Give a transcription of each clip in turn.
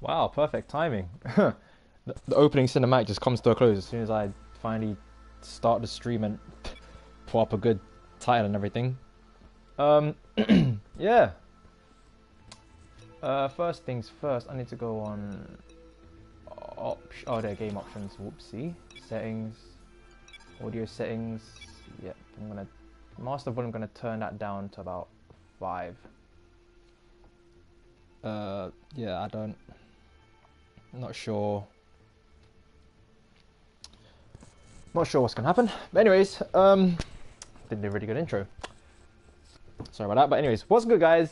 Wow, perfect timing. The opening cinematic just comes to a close as soon as I finally start the stream and pull up a good title and everything. Um, yeah. First things first, I need to go on. Oh, there, game options. Whoopsie. Settings. Audio settings. Yep. I'm gonna master volume. I'm gonna turn that down to about 5. Yeah. Not sure. Not sure what's gonna happen. But anyways, didn't do a really good intro. Sorry about that. But anyways, what's good, guys?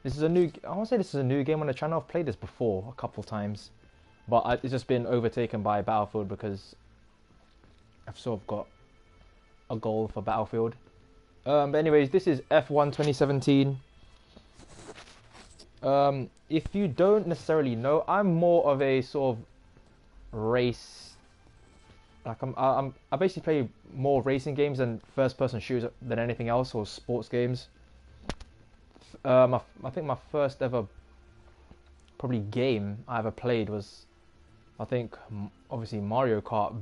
This is a new. I want to say this is a new game on the channel. I've played this before a couple times, but it's just been overtaken by Battlefield because I've sort of got a goal for Battlefield. But anyways, this is F1 2017. If you don't necessarily know, I'm more of a sort of race. Like I basically play more racing games and first-person shooters than anything else, or sports games. I think my first ever probably game I ever played was, I think, obviously Mario Kart,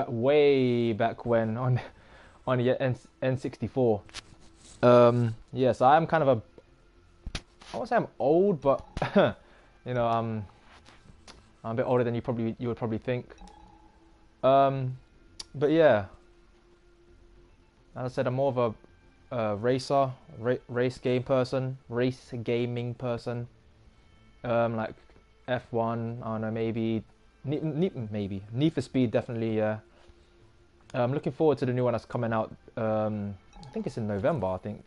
way back when on the N64. Yeah, so I'm kind of a, I won't say I'm old, but you know, I'm a bit older than you would probably think. But yeah, as I said, I'm more of a racer, race gaming person. Like F1, I don't know, maybe Need for Speed, definitely. Yeah. I'm looking forward to the new one that's coming out. I think it's in November. I think.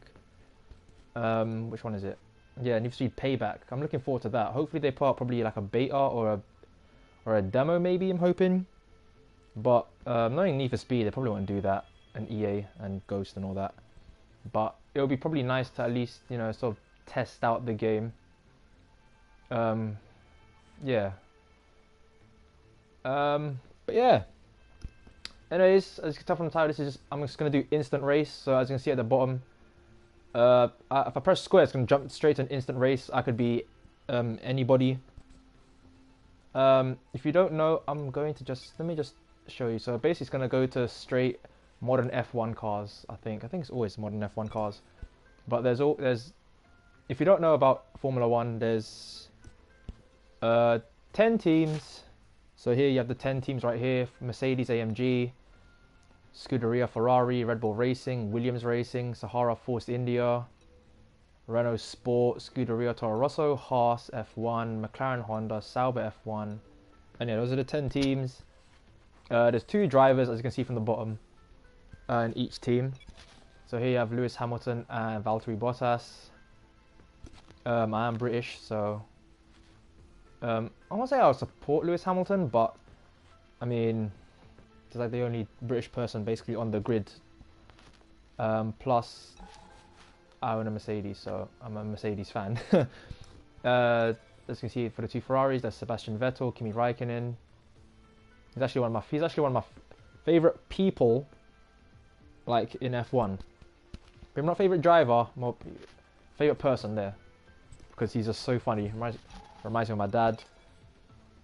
Which one is it? Yeah, Need for Speed Payback. I'm looking forward to that. Hopefully they put out probably like a beta or a demo. Maybe I'm hoping. But knowing Need for Speed, they probably won't do that. And EA and Ghost and all that. But it would be probably nice to at least, you know, sort of test out the game. Yeah. But yeah. Anyways, as you can tell from the title, I'm just gonna do instant race. So as you can see at the bottom, if I press square, it's gonna jump straight to an instant race. I could be anybody. If you don't know, I'm going to let me just show you. So basically, it's gonna go to straight modern F1 cars. I think it's always modern F1 cars. But there's if you don't know about Formula One, there's 10 teams. So here you have the 10 teams right here: Mercedes AMG, Scuderia Ferrari, Red Bull Racing, Williams Racing, Sahara Force India, Renault Sport, Scuderia Toro Rosso, Haas F1, McLaren Honda, Sauber F1, and yeah, those are the 10 teams. There's 2 drivers, as you can see from the bottom, in each team. So here you have Lewis Hamilton and Valtteri Bottas. I am British, so I won't say I'll support Lewis Hamilton, but I mean, he's like the only British person basically on the grid. Plus, I own a Mercedes, so I'm a Mercedes fan. As you can see, for the 2 Ferraris, there's Sebastian Vettel, Kimi Raikkonen. He's actually one of my favorite people, like in F1. Maybe not favorite driver, more favorite person there, because he's just so funny. Reminds me of my dad.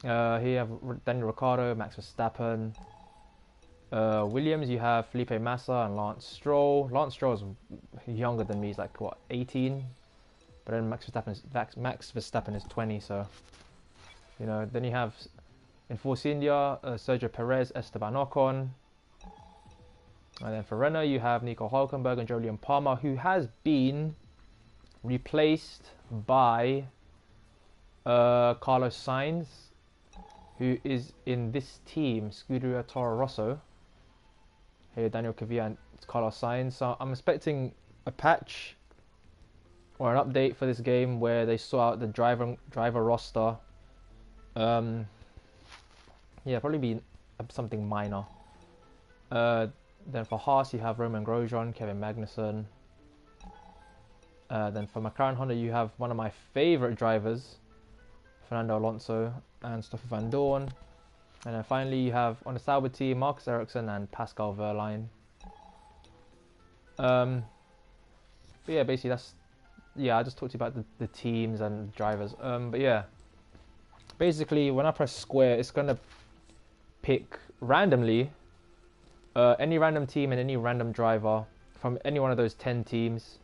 Here you have Daniel Ricciardo, Max Verstappen. Williams, you have Felipe Massa and Lance Stroll. Lance Stroll is younger than me. He's like what, 18? But then Max Verstappen is 20. So you know. Then you have in Force India, Sergio Perez, Esteban Ocon. And then for Renault, you have Nico Hülkenberg and Jolyon Palmer, who has been replaced by Carlos Sainz, who is in this team, Scuderia Toro Rosso. Here, Daniel Kvyat and Carlos Sainz. So I'm expecting a patch or an update for this game where they sort out the driver roster. Yeah, probably be something minor. Then for Haas, you have Roman Grosjean, Kevin Magnussen. Then for McLaren Honda, you have one of my favorite drivers, Fernando Alonso and Stoffel van Dorn. And then finally, you have on the Sauber team, Marcus Ericsson and Pascal Wehrlein. But yeah, basically yeah, I just talked to you about the teams and drivers. But yeah, basically when I press square, it's gonna pick randomly any random team and any random driver from any one of those 10 teams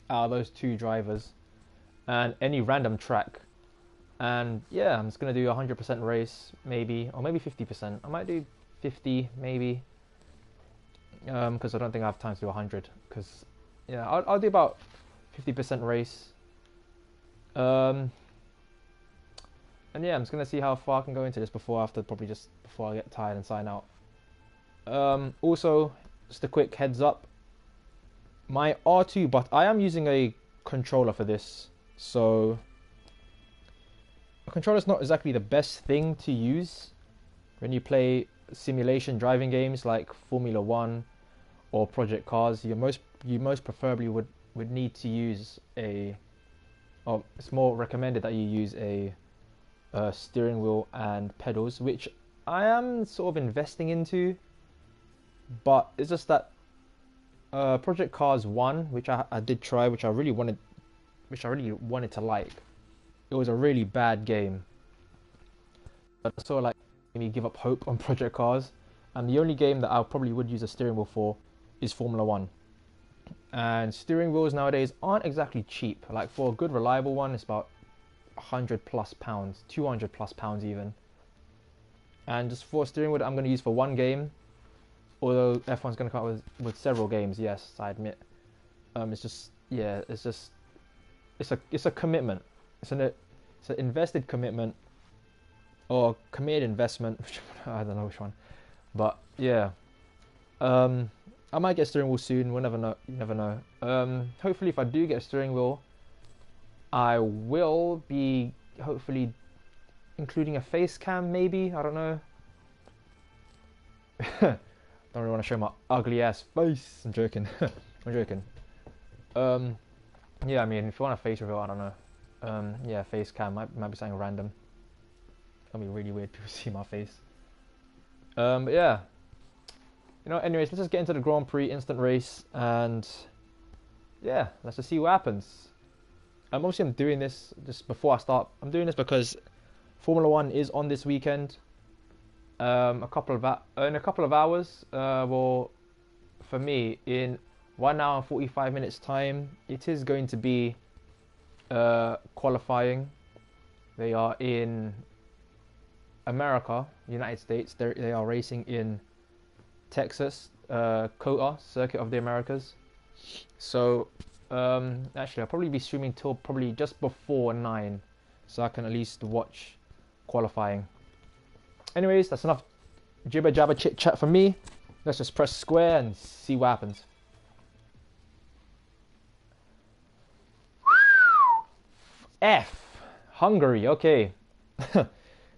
out of those 2 drivers, and any random track. And yeah, I'm just gonna do 100% race, maybe, or maybe 50%. I might do 50, maybe, because I don't think I have time to do 100. Because yeah, I'll do about 50% race. And yeah, I'm just gonna see how far I can go into this before I get tired and sign out. Also, just a quick heads up. My R2, but I am using a controller for this, so a controller is not exactly the best thing to use when you play simulation driving games like Formula 1 or Project Cars. You most preferably would need to use it's more recommended that you use a steering wheel and pedals, which I am sort of investing into, but it's just that Project Cars 1, which I did try, which I really wanted to like. It was a really bad game, but I sort of like made me give up hope on Project Cars. And the only game that I probably would use a steering wheel for is Formula 1. And steering wheels nowadays aren't exactly cheap. Like for a good reliable one, it's about £100+, £200+ even. And just for a steering wheel that I'm going to use for one game, although F1's going to come out with several games, yes, I admit. It's a commitment. It's an invested commitment, or committed investment. I don't know which one, but yeah. I might get a steering wheel soon. We'll never know. You never know. Hopefully, if I do get a steering wheel, I will be hopefully including a face cam. Maybe, I don't know. Don't really want to show my ugly ass face. I'm joking. I'm joking. Yeah, I mean, if you want a face reveal, I don't know. Yeah, face cam might be something random. It's gonna be really weird if people see my face. But yeah. You know, anyways, let's just get into the Grand Prix instant race, and yeah, let's just see what happens. Obviously, I'm doing this just before I start. I'm doing this because Formula 1 is on this weekend. In a couple of hours, well, for me, in 1 hour and 45 minutes time, it is going to be qualifying. They are in America, United States. They are racing in Texas, COTA, Circuit of the Americas. So actually I'll probably be streaming till probably just before 9, so I can at least watch qualifying. Anyways, that's enough jibber jabber chit chat from me. Let's just press square and see what happens. F, Hungary, okay.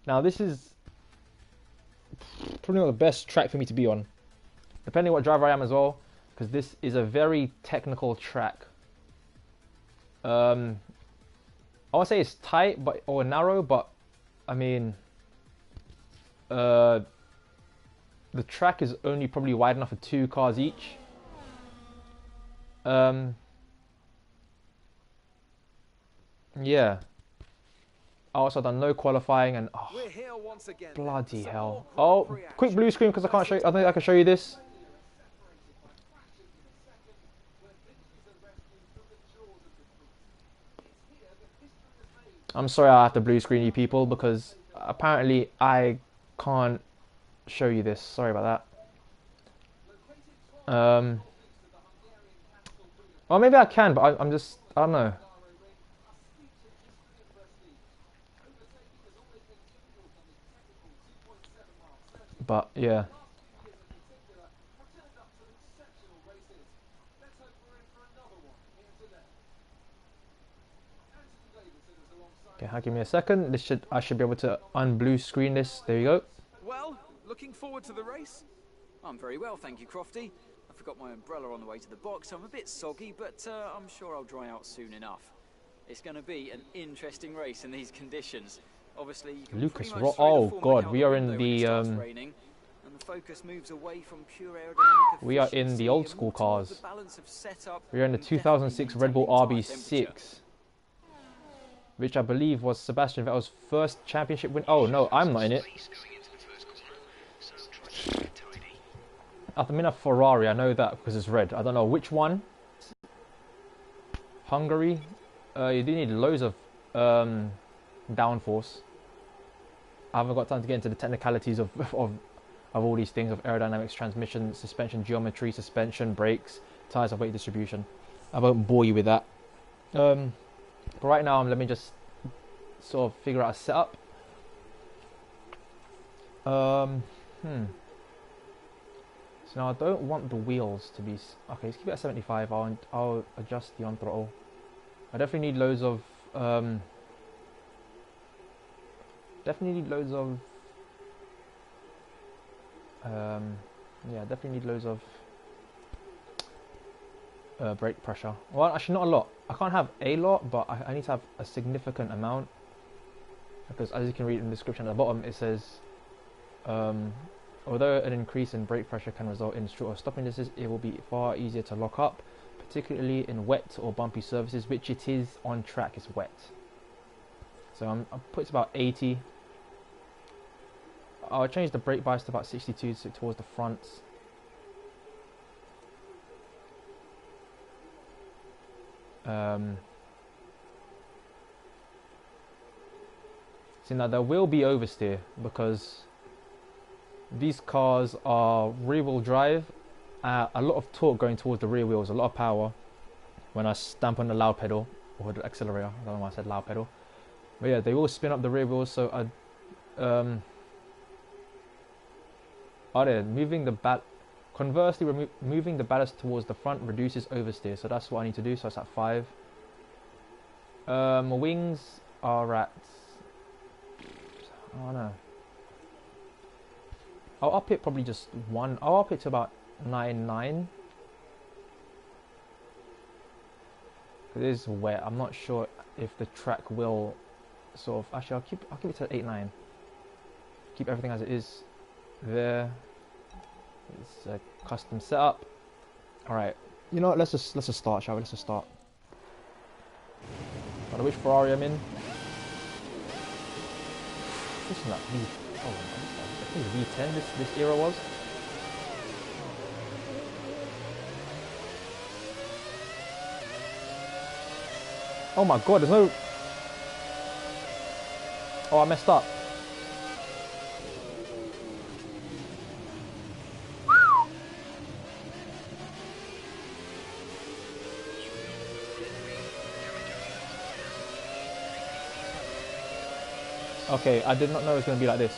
Now this is probably not the best track for me to be on, depending on what driver I am as well, because this is a very technical track. I won't say it's tight or narrow, but I mean, the track is only probably wide enough for 2 cars each. Yeah. I also done no qualifying, and oh, bloody hell. Oh, quick blue screen because I can't show you. I think I can show you this. I'm sorry I have to blue screen you people, because apparently I can't show you this. Sorry about that. Well, maybe I can, but I don't know. But yeah. Okay, give me a second. I should be able to unblue screen this. There you go. Well, looking forward to the race? I'm very well, thank you, Crofty. I forgot my umbrella on the way to the box, so I'm a bit soggy, but I'm sure I'll dry out soon enough. It's going to be an interesting race in these conditions. Obviously, you can Lucas, oh god, we are in the raining, and the focus moves away from pure aerodynamic We are in the old efficiency school and more towards cars. the balance of setup We are in the and 2006 definitely Red Bull maintaining tire temperature. RB6, which I believe was Sebastian Vettel's first championship win. Oh no, I'm not in it. I'm in a Ferrari, I know that because it's red. I don't know which one. Hungary. You do need loads of downforce. I haven't got time to get into the technicalities of all these things, of aerodynamics, transmission, suspension geometry, suspension, brakes, tyres of weight distribution. I won't bore you with that. But right now, let me just sort of figure out a setup. So now I don't want the wheels to be... Okay, let's keep it at 75. I'll adjust the on throttle. I definitely need loads of... yeah, definitely need loads of brake pressure. Well, actually not a lot. I can't have a lot, but I need to have a significant amount, because as you can read in the description at the bottom, it says although an increase in brake pressure can result in shorter stopping distances, it will be far easier to lock up, particularly in wet or bumpy surfaces, which it is on track. It's wet, so I'll put it about 80. I'll change the brake bias to about 62 to towards the front. See, now there will be oversteer because these cars are rear-wheel drive. A lot of torque going towards the rear wheels, a lot of power when I stamp on the loud pedal or the accelerator. I don't know why I said loud pedal, but yeah, they will spin up the rear wheels. So conversely, moving the ballast towards the front reduces oversteer, so that's what I need to do. So it's at 5. My wings are at... I don't know. I'll up it probably just 1. I'll up it to about 9.9. It is wet. I'm not sure if the track will sort of... Actually, I'll keep it to 8.9. Keep everything as it is there. It's a custom setup. All right. You know what? Let's just start, shall we? Let's just start. I don't know which Ferrari I'm in. Listen that V. Oh, I think V10. This era was. Oh my God! There's no. Oh, I messed up. Okay, I did not know it was going to be like this.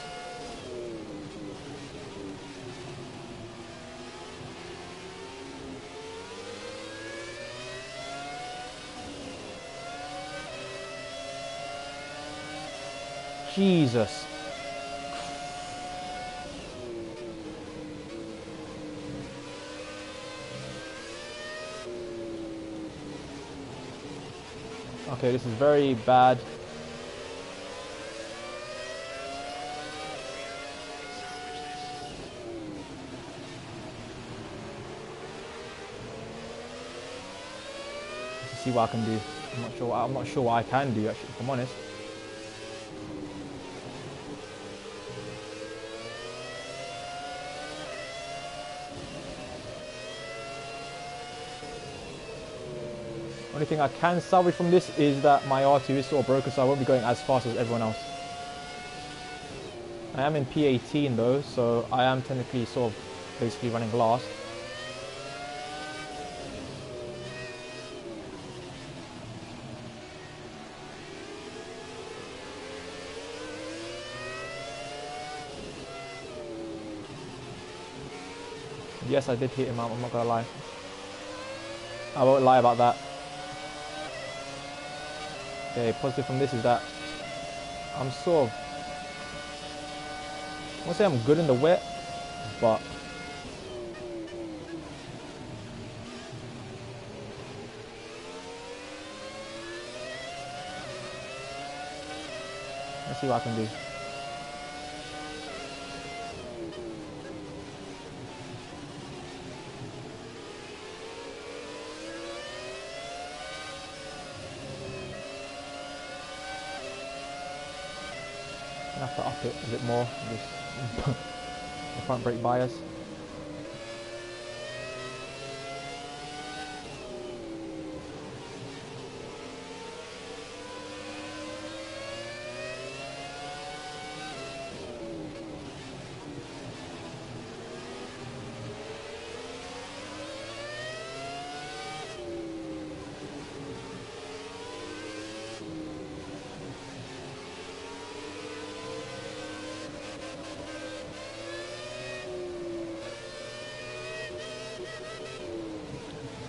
Jesus. Okay, this is very bad. See what I can do. I'm not sure what I can do, actually, if I'm honest. Only thing I can salvage from this is that my R2 is sort of broken, so I won't be going as fast as everyone else. I am in P18 though, so I am technically sort of basically running last. Yes, I did hit him out, I'm not gonna lie. I won't lie about that. Okay, positive from this is that I'm sort of... I won't say I'm good in the wet, but... let's see what I can do. Gonna have to up it a bit more. This the front brake bias.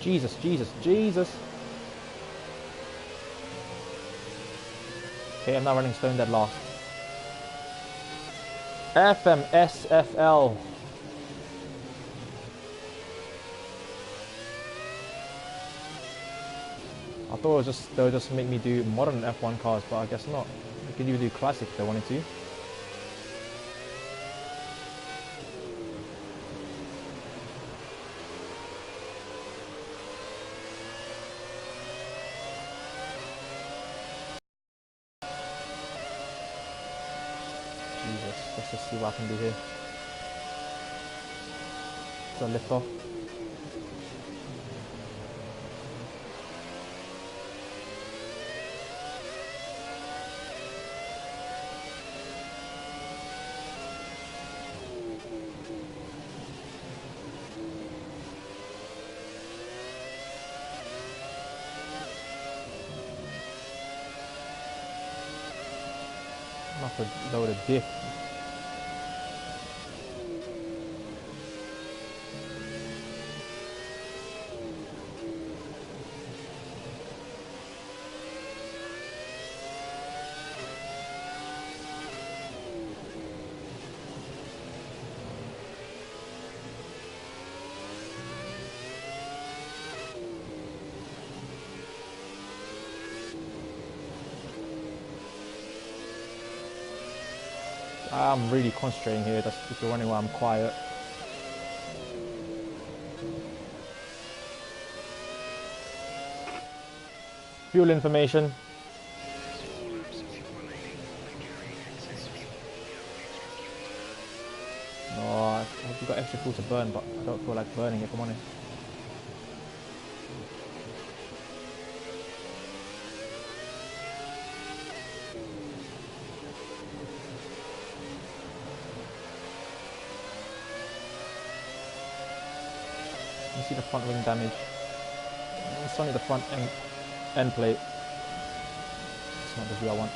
Jesus, Jesus, Jesus. Okay, I'm now running stone dead last. FMSFL. I thought it was just they'll just make me do modern F1 cars, but I guess not. They could even do classic if they wanted to. Jesus, let's just see what I can do here. So lift off. I'm gonna have to lower the diff. I'm really concentrating here, that's if you're wondering why I'm quiet. Fuel information. No, I hope you've got extra fuel to burn, but I don't feel like burning if I'm honest. You see the front wing damage. It's only the front end plate. It's not the view I want.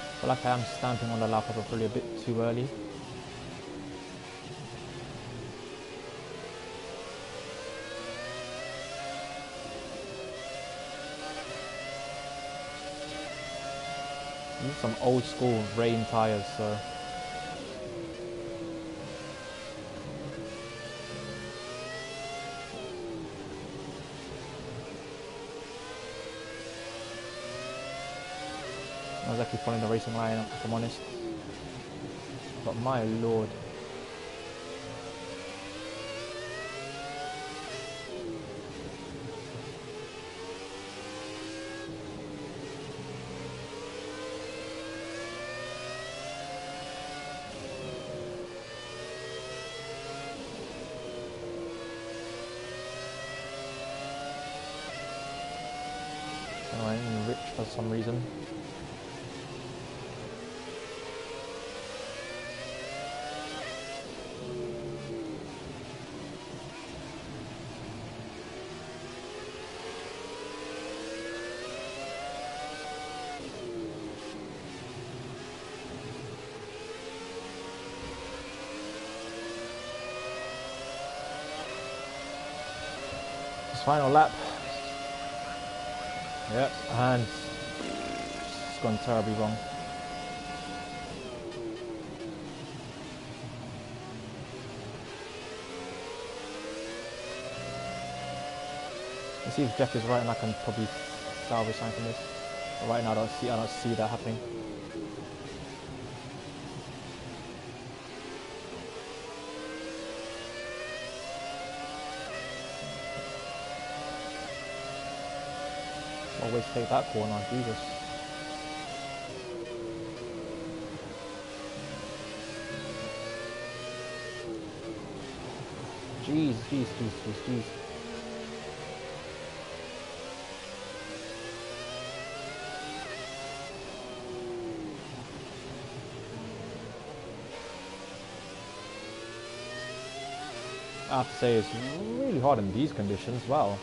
I feel like I am stamping on the lap but probably a bit too early. These are some old school rain tyres, so I was actually following the racing line, if I'm honest. But my lord. Alright, rich for some reason. Final lap. Yep, and it's gone terribly wrong. Let's see if Jeff is right and I can probably salvage something from this. But right now I don't see that happening. Always take that corner, Jesus. Jeez, jeez, jeez, jeez, jeez. I have to say it's really hard in these conditions. Wow.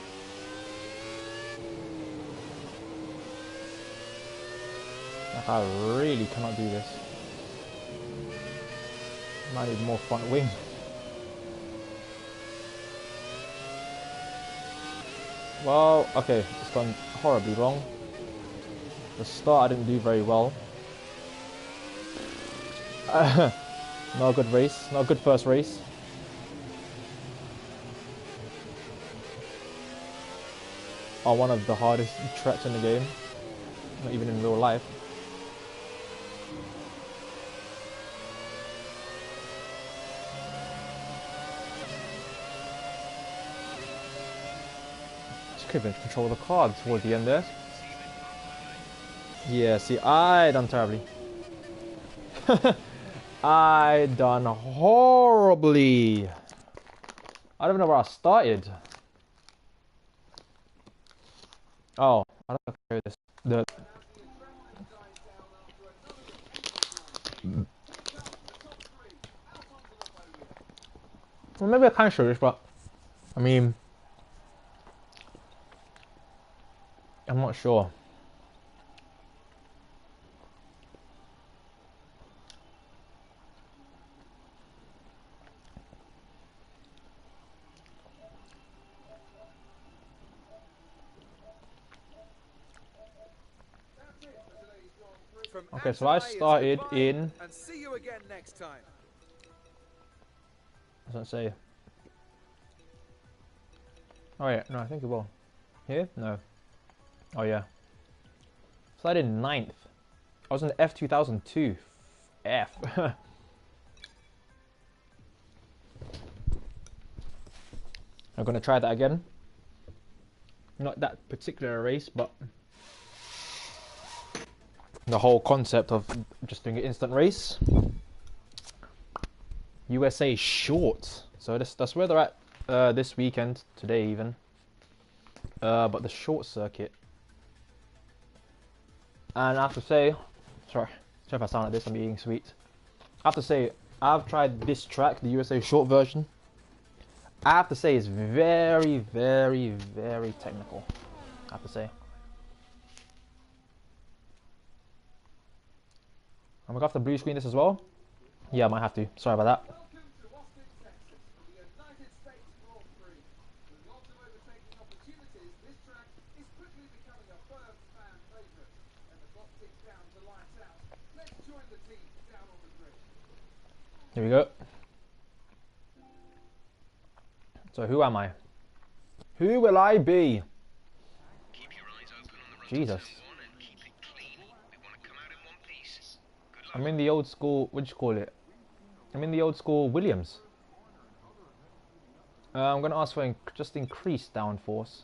Like, I really cannot do this. Might need more front wing. Well, okay, it's gone horribly wrong. The start I didn't do very well. Not a good race, not a good first race. On one of the hardest tracks in the game, not even in real life. Just couldn't even control the car towards the end there. Yeah, see, I done terribly. I done horribly. I don't even know where I started. Oh, I don't know if I hear this. Well, maybe I can show this, but I mean, I'm not sure. Okay, so I started in. And see you again next time. Doesn't say. Oh yeah, no, I think it will. Here? No. Oh yeah. So I did 9th. I was in the F2002. F. I'm gonna try that again. Not that particular race, but the whole concept of just doing an instant race. USA short. So that's where they're at this weekend, today even. But the short circuit. And I have to say, sorry if I sound like this, I'm eating sweet. I have to say, I've tried this track, the USA short version. I have to say it's very, very, very technical. I have to say. I'm gonna have to blue screen this as well. Yeah, I might have to. Sorry about that. Here we go. So who am I? Who will I be? Jesus. I'm in the old school, what do you call it? I'm in the old school Williams. I'm going to ask for just increased downforce.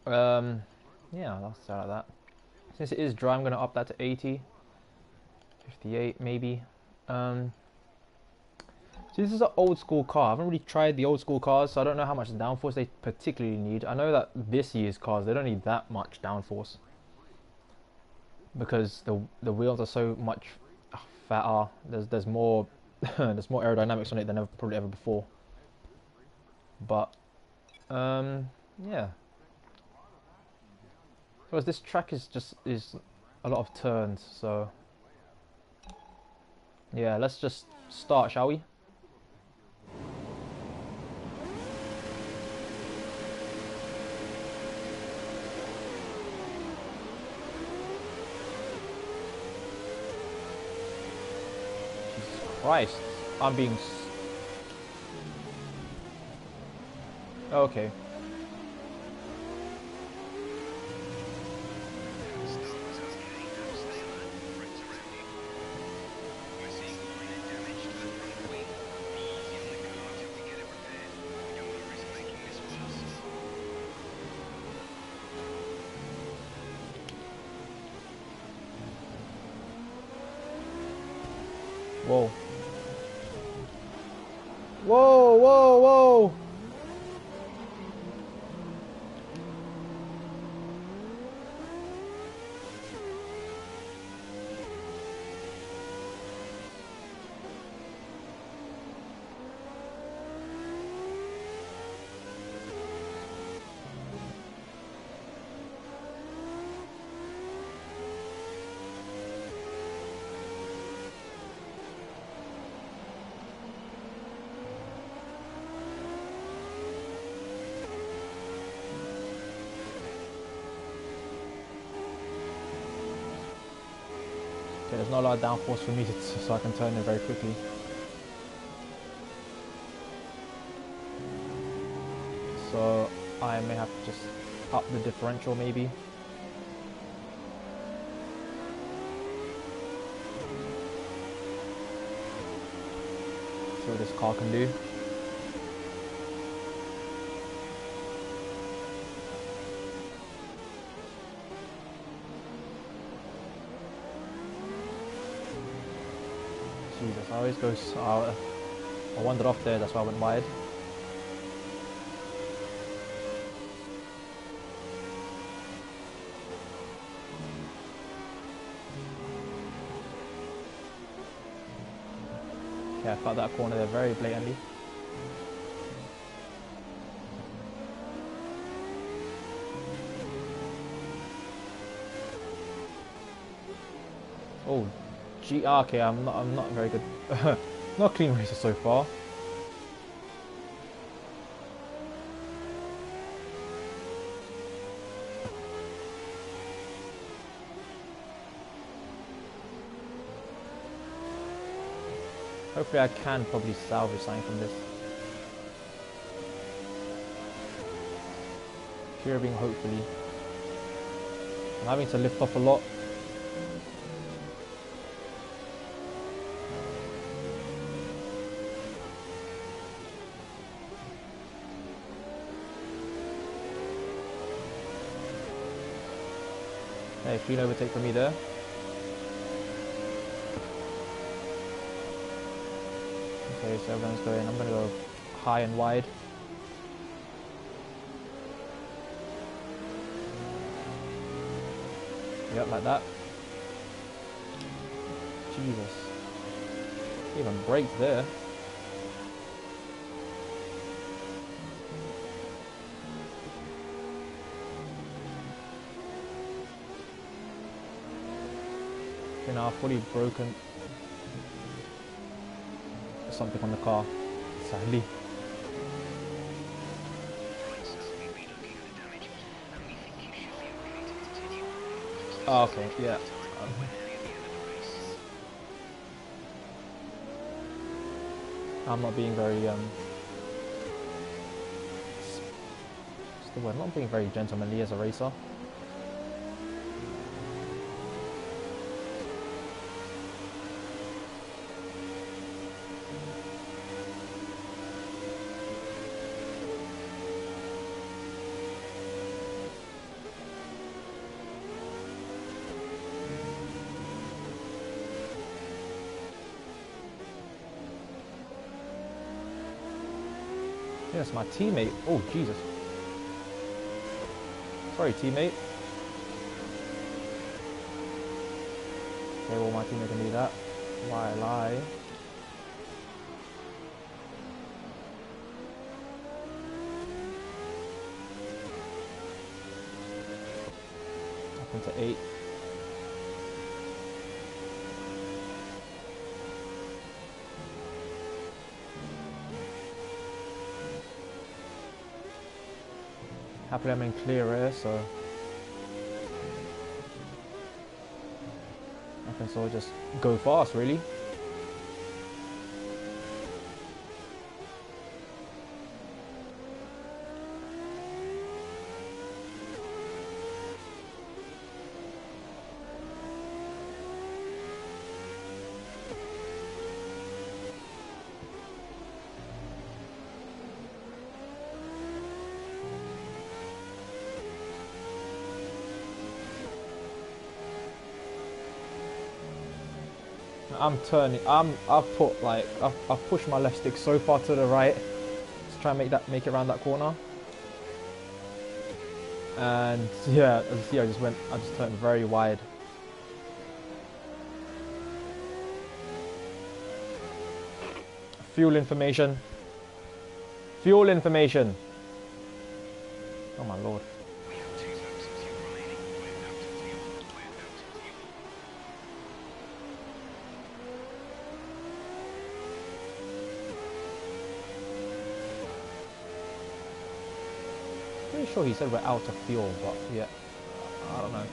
Yeah, I'll start like that. Since it is dry, I'm going to up that to 80. 58 maybe. So this is an old school car. I haven't really tried the old school cars, so I don't know how much downforce they particularly need. I know that this year's cars, they don't need that much downforce, because the wheels are so much fatter. There's more there's more aerodynamics on it than probably ever before. But yeah. Because this track is a lot of turns, so yeah, let's just start, shall we? Christ, I'm being... Okay. Whoa. Whoa, whoa, whoa! Okay, there's not a lot of downforce for me so I can turn it very quickly. So I may have to just up the differential maybe. See what this car can do. Jesus, I always go. I wandered off there, that's why I went wide. Okay, I cut that corner there very blatantly. Oh, gee, okay, I'm not very good. Not clean racer so far. Hopefully I can probably salvage something from this. Pure being hopefully. I'm having to lift off a lot. Hey, clean overtake for me there. Okay, so everyone's going. I'm gonna go high and wide. Yep, like that. Jesus. Even braked there. Okay, now I've fully broken something on the car, sadly. Oh, okay, yeah. I'm not being very what's the word? Not being very gentlemanly as a racer. Yes, my teammate. Oh, Jesus. Sorry, teammate. Okay, well, my teammate can do that. Why lie? Up into 8. Happily I'm in clear air, so I can sort of just go fast, really. I'm turning. I've pushed my left stick so far to the right to try and make it around that corner. And yeah, as you see, I just turned very wide. Fuel information. Fuel information. Oh my lord. Pretty sure he said we're out of fuel, but yeah, I don't know.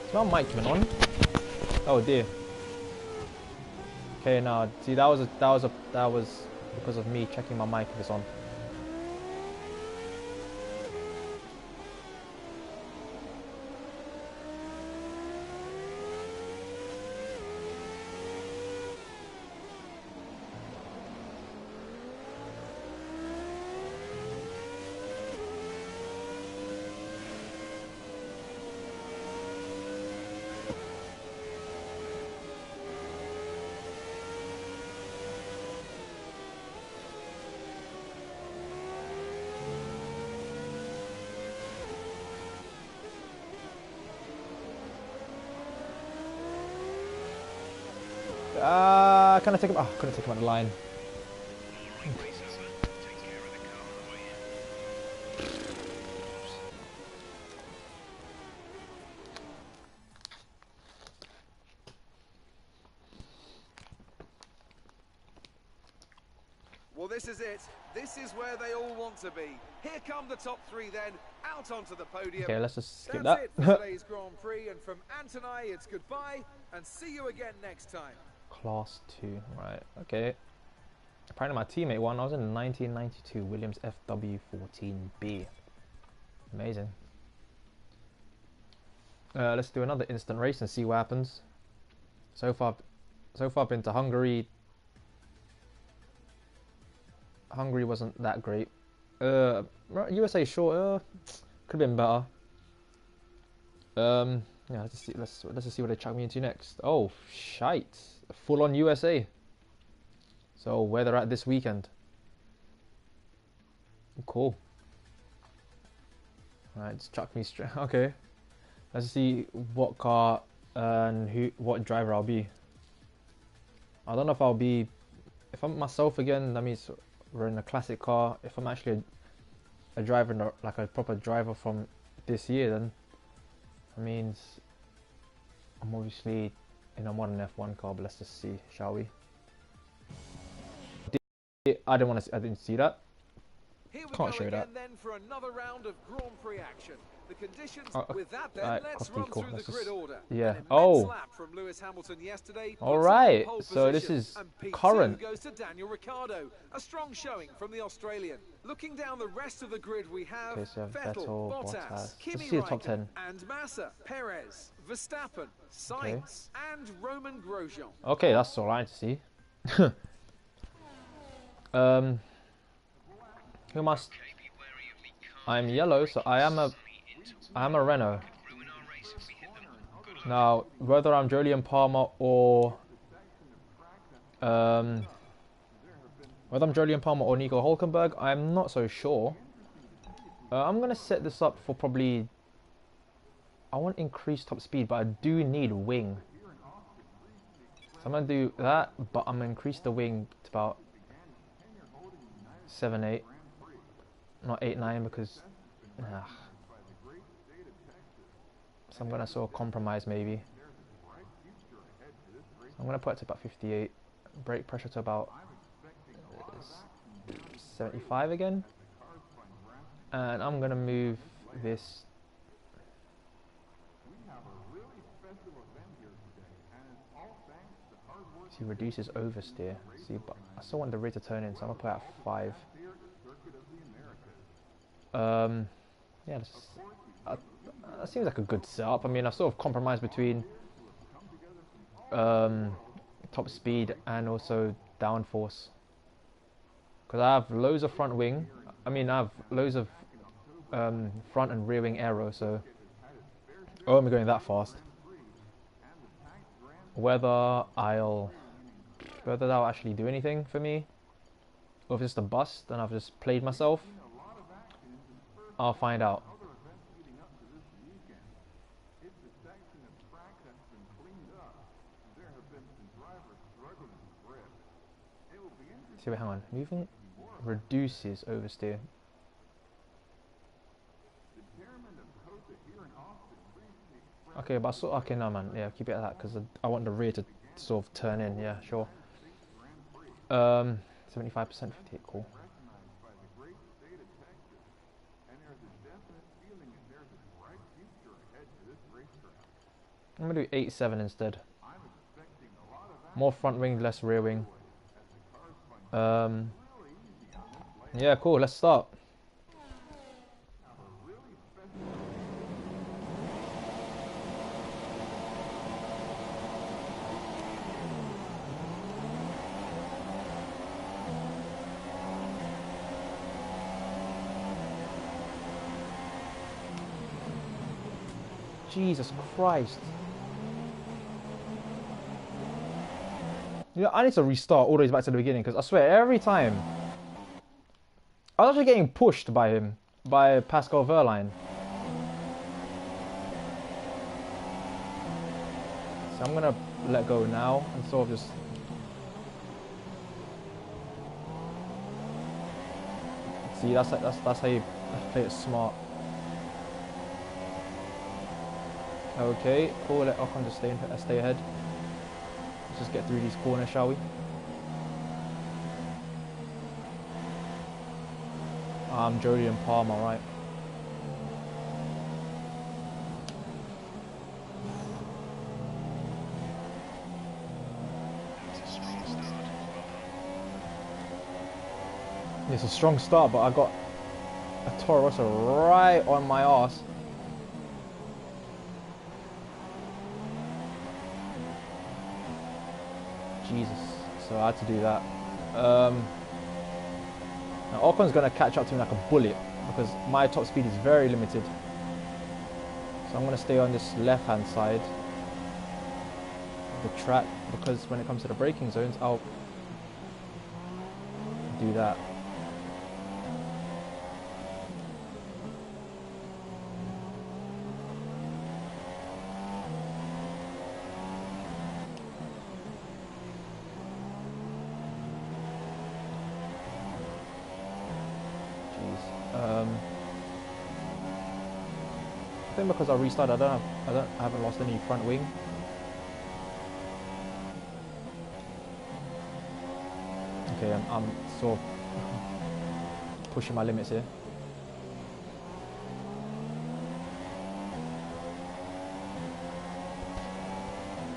Is my mic even on? Oh dear. Okay, now see that was because of me checking my mic if it's on. Can I take him? Oh, couldn't take him on the line. Well, this is it. This is where they all want to be. Here come the top three then, out onto the podium. Okay, let's just skip That's that. it for today's Grand Prix, and from Ant and I, it's goodbye, and see you again next time. Class 2, right, okay. Apparently my teammate won. I was in 1992 Williams FW14B. Amazing. Let's do another instant race and see what happens. So far I've been to Hungary. Hungary wasn't that great. USA sure, could have been better. Yeah, let's just see what they chuck me into next. Oh shite, full on USA. So where they're at this weekend. Cool. Alright, just chuck me straight. Okay. Let's see what car and what driver I'll be. I don't know if I'll be, if I'm myself again, that means we're in a classic car. If I'm actually a driver, like a proper driver from this year, then that means I'm obviously in a modern F1 car, but let's just see, shall we? I didn't see that. Here we Can't go show again that. then for another round of Grand Prix action. The conditions with that then, right, let's cool, run cool. through Let's the just, grid order. yeah. An immense Oh. lap from Lewis Hamilton yesterday. All right. Pole So this position, is and P2 current. goes to Daniel Ricciardo. A strong showing from the Australian. Looking down the rest of the grid, we have Okay, so you have Vettel, Vettel, Bottas, Bottas. Kimi Let's see the top Räikkönen, 10. and Massa, Perez, Verstappen, Sainz, and Roman Grosjean. Okay, that's all right to see. Who must? I'm yellow, so I am a Renault. Now, whether I'm Jolyon Palmer or Nico Hulkenberg, I'm not so sure. I'm gonna set this up for probably. I want increased top speed, but I do need wing. So I'm gonna do that, but I'm gonna increase the wing to about 7, 8, not 8, 9 because. So I'm gonna sort of compromise maybe. So I'm gonna put it to about 58. Brake pressure to about 75 again. And I'm gonna move this. See, reduces oversteer. See, but I still want the rear to turn in, so I'm gonna put it at 5. Yeah, that seems like a good setup. I mean, I've sort of compromised between top speed and also downforce. Because I have loads of front wing. I mean, I have loads of front and rear wing aero, so oh, I'm going that fast. Whether that'll actually do anything for me, or if it's just a bust and I've just played myself, I'll find out. See, wait, hang on. Moving reduces oversteer. Okay, but okay, no, man. Yeah, keep it at that because I want the rear to sort of turn in. Yeah, sure. 75%, 58, cool. I'm gonna do 8-7 instead. More front wing, less rear wing. Yeah, cool. Let's start. Jesus Christ. You know, I need to restart all the way back to the beginning because I swear every time I was actually getting pushed by him, by Pascal Wehrlein. So I'm gonna let go now and sort of just see. That's how you play it smart. Okay, cool. Let Ocon just stay ahead. Let's just get through these corners, shall we? Jody and Palm, alright. It's a strong start, but I got a Toro Rosso right on my arse. Jesus, so I had to do that. Now Ocon's going to catch up to me like a bullet because my top speed is very limited. So I'm going to stay on this left hand side of the track because when it comes to the braking zones, I'll do that. I think because I restarted, I haven't lost any front wing. Okay, I'm sort of pushing my limits here.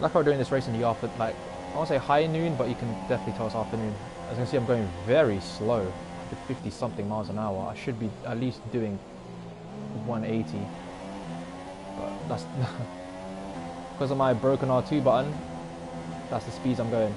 Like how we're doing this race in the after, like I won't say high noon, but you can definitely tell it's afternoon. As you can see, I'm going very slow, 50 something miles an hour. I should be at least doing 180. But that's because of my broken R2 button. That's the speeds I'm going.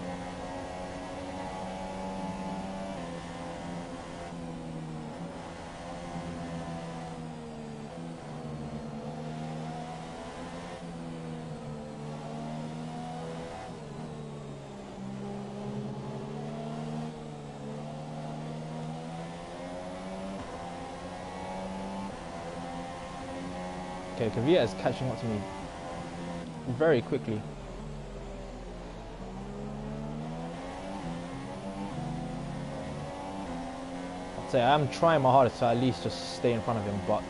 Okay, Kvyat is catching up to me very quickly. I'd say I'm trying my hardest to at least just stay in front of him, but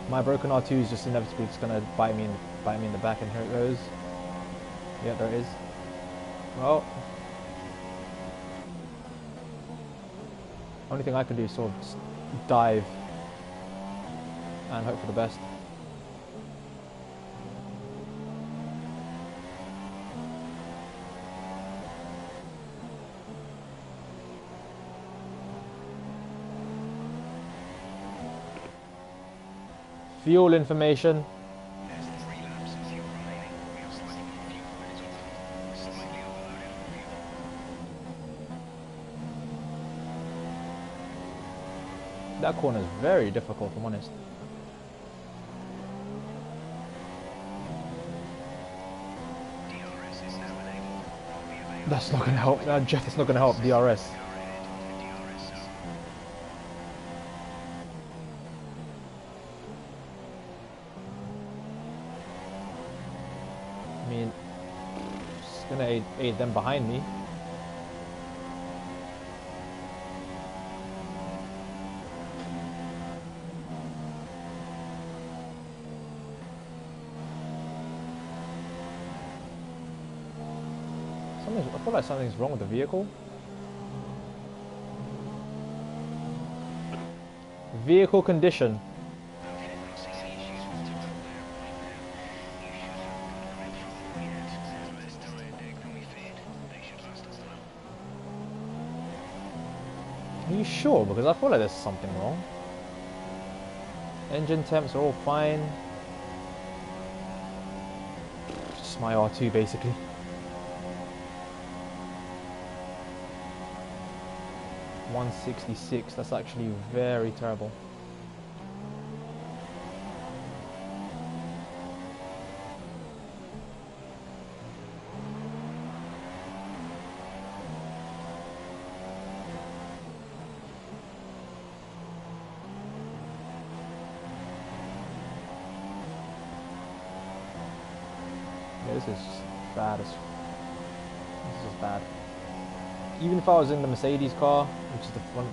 my broken R2 is just inevitably just gonna bite me in the back, and here it goes. Yeah, there it is. Well, only thing I can do is sort of just dive and hope for the best. Fuel information. That corner is very difficult, if I'm honest. That's not going to help. Jeff, it's not going to help DRS. I mean, it's going to aid them behind me. I feel like something's wrong with the vehicle. Vehicle condition. Are you sure? Because I feel like there's something wrong. Engine temps are all fine. Just my R2 basically. 166, that's actually very terrible. Yeah, this is bad. This is bad. Even if I was in the Mercedes car, which is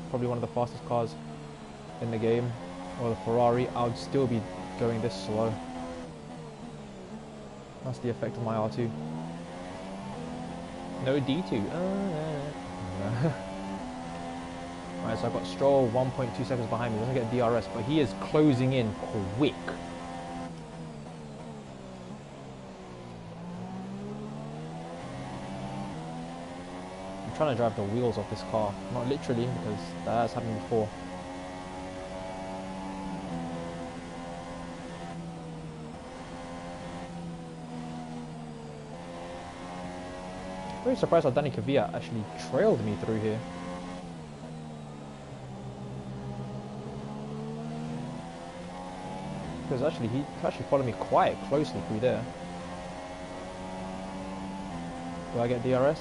probably one of the fastest cars in the game, or the Ferrari, I would still be going this slow. That's the effect of my R2. No D2. Alright, so I've got Stroll 1.2 seconds behind me. Doesn't get DRS, but he is closing in quick. Trying to drive the wheels off this car, not literally, because that has happened before. Very surprised how Danny Kvyat actually trailed me through here. Because actually he actually followed me quite closely through there. Do I get DRS?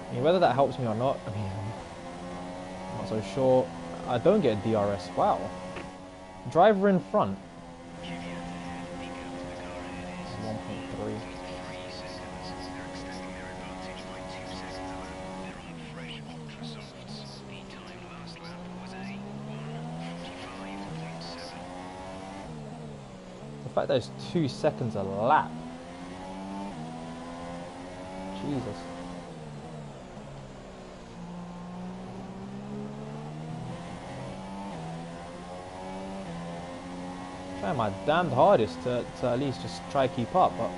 I mean, whether that helps me or not, I mean, I'm not so sure. I don't get DRS. Wow. Driver in front. 1.3. The fact that it's 2 seconds a lap. Jesus. Trying my damned hardest to at least just try to keep up, but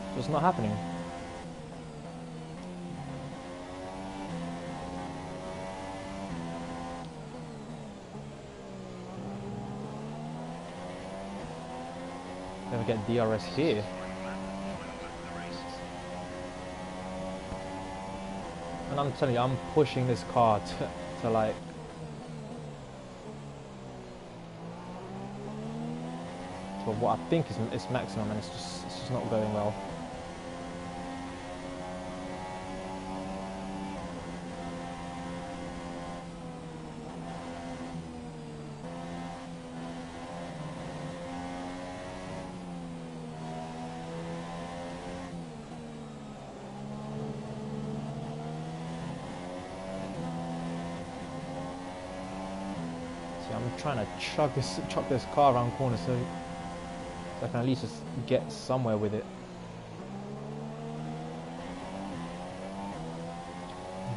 it's just not happening. Never get DRS here. And I'm telling you, I'm pushing this car to like what I think is maximum, and it's just not going well. See, I'm trying to chuck this car around corners so I can at least just get somewhere with it.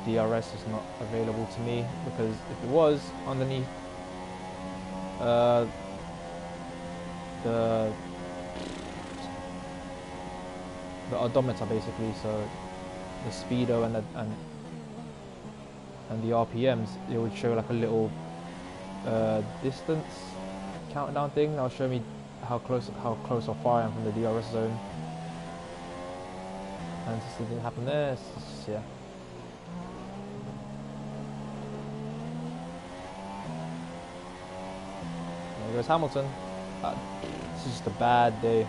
DRS is not available to me because if it was underneath the odometer basically, so the speedo and the RPMs, it would show like a little distance countdown thing. That'll show me how close or far I am from the DRS zone, Fantasy didn't happen there. It's just, yeah. There goes Hamilton. This is just a bad day.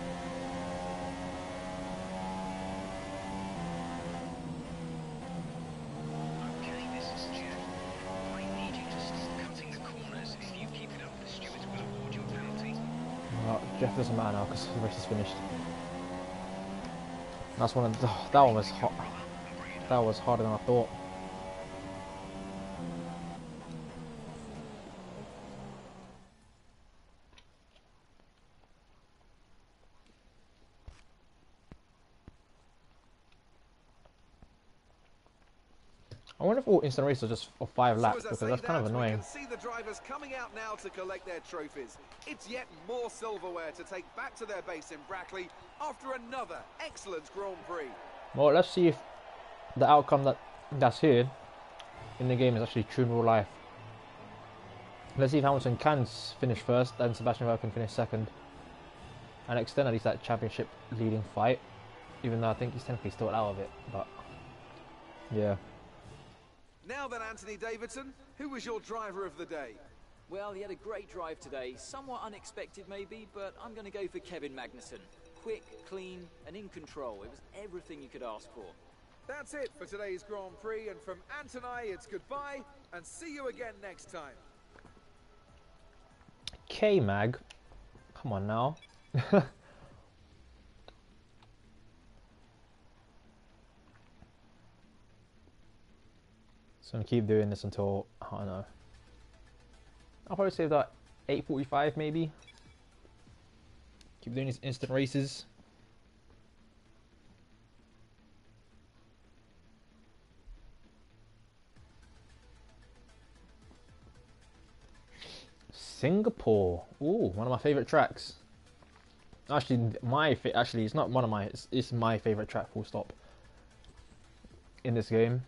Okay, this is Jeff. I need you to stop cutting the corners. If you keep it up, the stewards will award you a penalty. Well, Jeff doesn't matter now because the race is finished. That's one of the, that one was hot. That was harder than I thought. I wonder if all instant races are just for 5 laps, because that's kind of annoying. We can see the drivers coming out now to collect their trophies. It's yet more silverware to take back to their base in Brackley after another excellent Grand Prix. Well, let's see if the outcome that's here in the game is actually true in real life. Let's see if Hamilton can finish first and Sebastian Vettel can finish second and extend at least that championship leading fight, even though I think he's technically still out of it, but yeah. Now then, Anthony Davidson, who was your driver of the day? Well, he had a great drive today. Somewhat unexpected maybe, but I'm going to go for Kevin Magnussen. Quick, clean, and in control. It was everything you could ask for. That's it for today's Grand Prix, and from Ant and I, it's goodbye, and see you again next time. K-Mag, come on now. So I'm gonna keep doing this until, I don't know, I'll probably save that 8:45 maybe. Keep doing these instant races. Singapore, ooh, one of my favorite tracks. Actually, it's not one of my, it's my favorite track, full stop, in this game.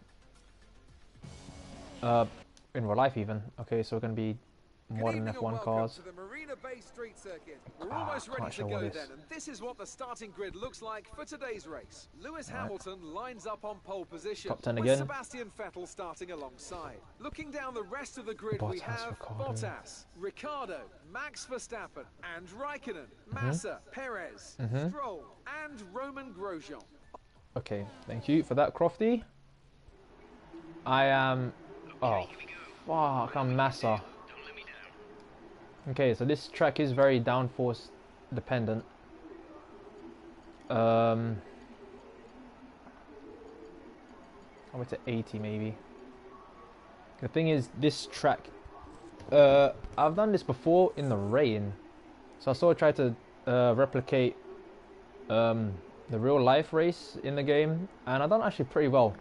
In real life even. Okay, so we're going to be more than F1 cars. To the Marina Bay Street Circuit. We're almost ready to go then, and this is what the starting grid looks like for today's race. Lewis Hamilton lines up on pole position, Top 10 with again. Sebastian Vettel starting alongside. Looking down the rest of the grid, we have Bottas, Ricciardo, Max Verstappen, and Raikkonen, Massa, Perez, Stroll, and Roman Grosjean. Okay, thank you for that, Crofty. I am... Oh, fuck, I'm Massa. Okay, so this track is very downforce dependent. I'm to 80 maybe. The thing is, this track, I've done this before in the rain. So I sort of tried to replicate the real life race in the game, and I've done actually pretty well.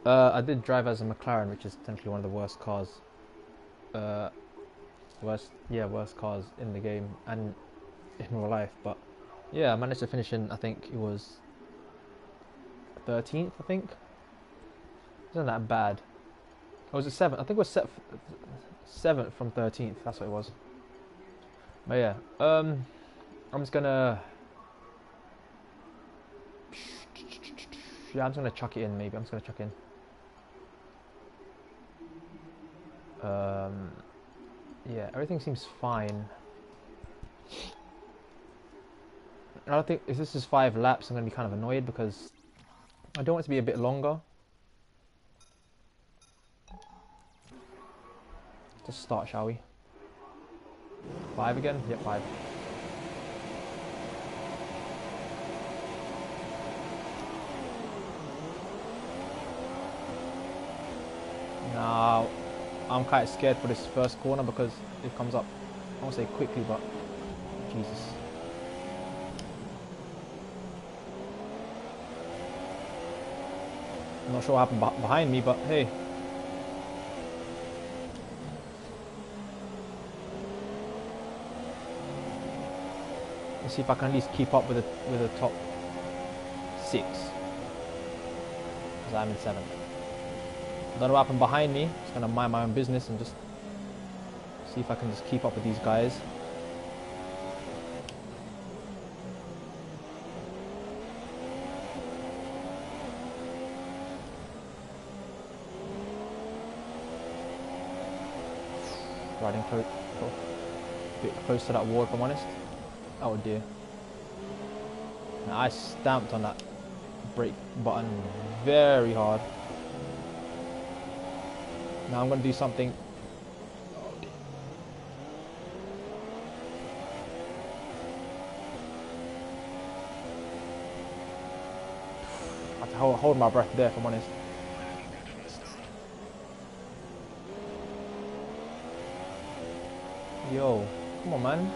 I did drive as a McLaren, which is technically one of the worst cars. Worst cars in the game and in real life. But yeah, I managed to finish in, I think it was 13th, I think. It wasn't that bad. Or was it 7th? I think it was 7th from 13th, that's what it was. But yeah, I'm just gonna... Yeah, I'm just gonna chuck it in maybe. I'm just gonna chuck in. Yeah, everything seems fine. I don't think, if this is 5 laps, I'm going to be kind of annoyed because I don't want it to be a bit longer. Just start, shall we? 5 again? Yep, 5. Now, I'm quite scared for this first corner because it comes up, I won't say quickly, but Jesus. I'm not sure what happened behind me, but hey. Let's see if I can at least keep up with the top 6. Because I'm in 7th. I don't know what happened behind me. Just gonna mind my own business and just see if I can just keep up with these guys. riding a bit close to that wall, if I'm honest. Oh dear. Now, I stamped on that brake button very hard. Now I'm going to do something. I have to hold my breath there, if I'm honest. Yo, come on, man.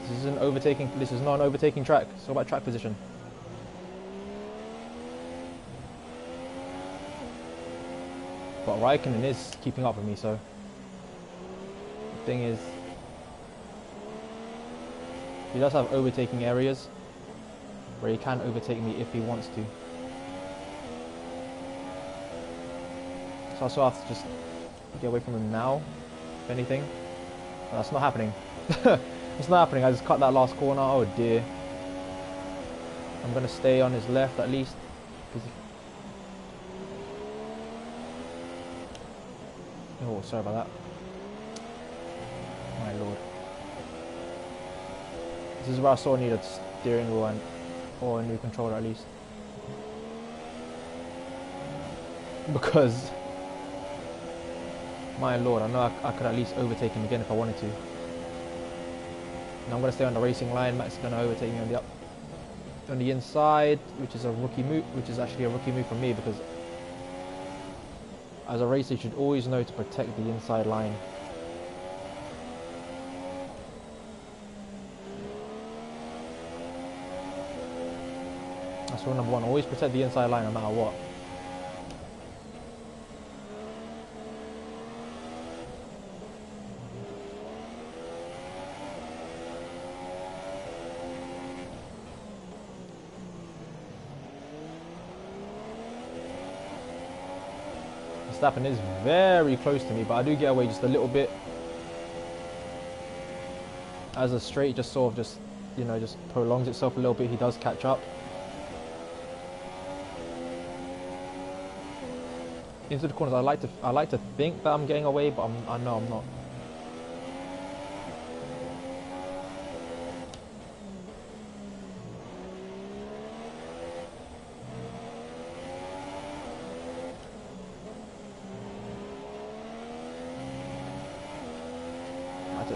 This isn't overtaking. This is not an overtaking track. It's all about track position. But Raikkonen is keeping up with me, so the thing is, he does have overtaking areas where he can overtake me if he wants to. So I still have to just get away from him now, if anything. No, that's not happening. It's not happening. I just cut that last corner. Oh dear. I'm gonna stay on his left at least. Oh, sorry about that. My lord. This is where I saw I needed steering wheel or a new controller at least. Because, my lord, I know I could at least overtake him again if I wanted to. And I'm going to stay on the racing line. Max is going to overtake me on the inside, which is a rookie move, which is actually a rookie move from me, because as a racer you should always know to protect the inside line. That's rule number one. Always protect the inside line no matter what. Verstappen is very close to me, but I do get away just a little bit. As a straight just sort of just prolongs itself a little bit, he does catch up. Into the corners, I like to think that I'm getting away, but I know I'm not.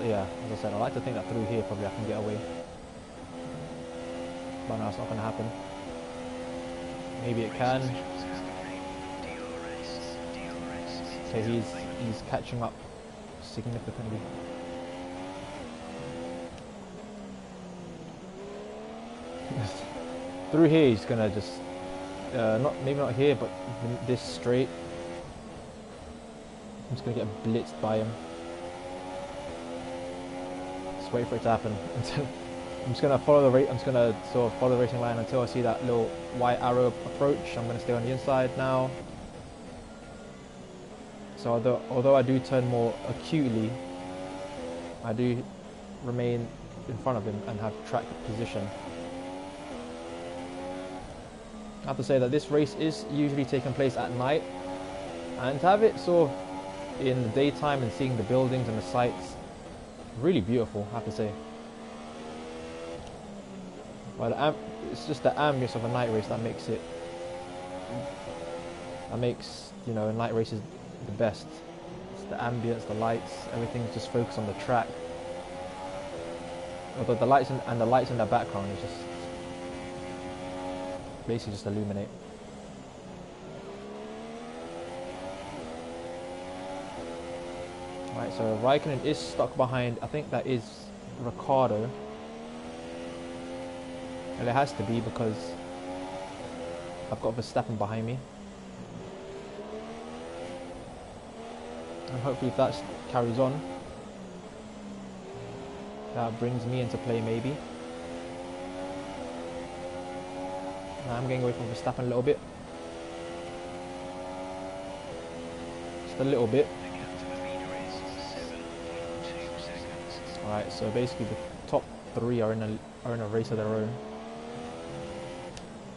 Yeah, as I said, I like to think that through here probably I can get away. But no, it's not going to happen. Maybe it can. Okay, he's catching up significantly. Through here he's going to just, maybe not here, but this straight. I'm just going to get blitzed by him. Wait for it to happen. I'm just gonna follow the I'm just gonna sort of follow the racing line until I see that little white arrow approach. I'm gonna stay on the inside now. So although I do turn more acutely, I do remain in front of him and have track position. I have to say that this race is usually taking place at night, and to have it sort of in the daytime and seeing the buildings and the sights, really beautiful, I have to say. But it's just the ambience of a night race that makes it. That makes, you know, night races the best. It's the ambience, the lights, everything's just focused on the track. Although the lights and the lights in the background is just basically just illuminate. Right, so Raikkonen is stuck behind, I think that is Ricciardo. And it has to be because I've got Verstappen behind me. And hopefully if that carries on, that brings me into play maybe. Now I'm getting away from Verstappen a little bit. Just a little bit. Alright, so basically the top three are in a race of their own.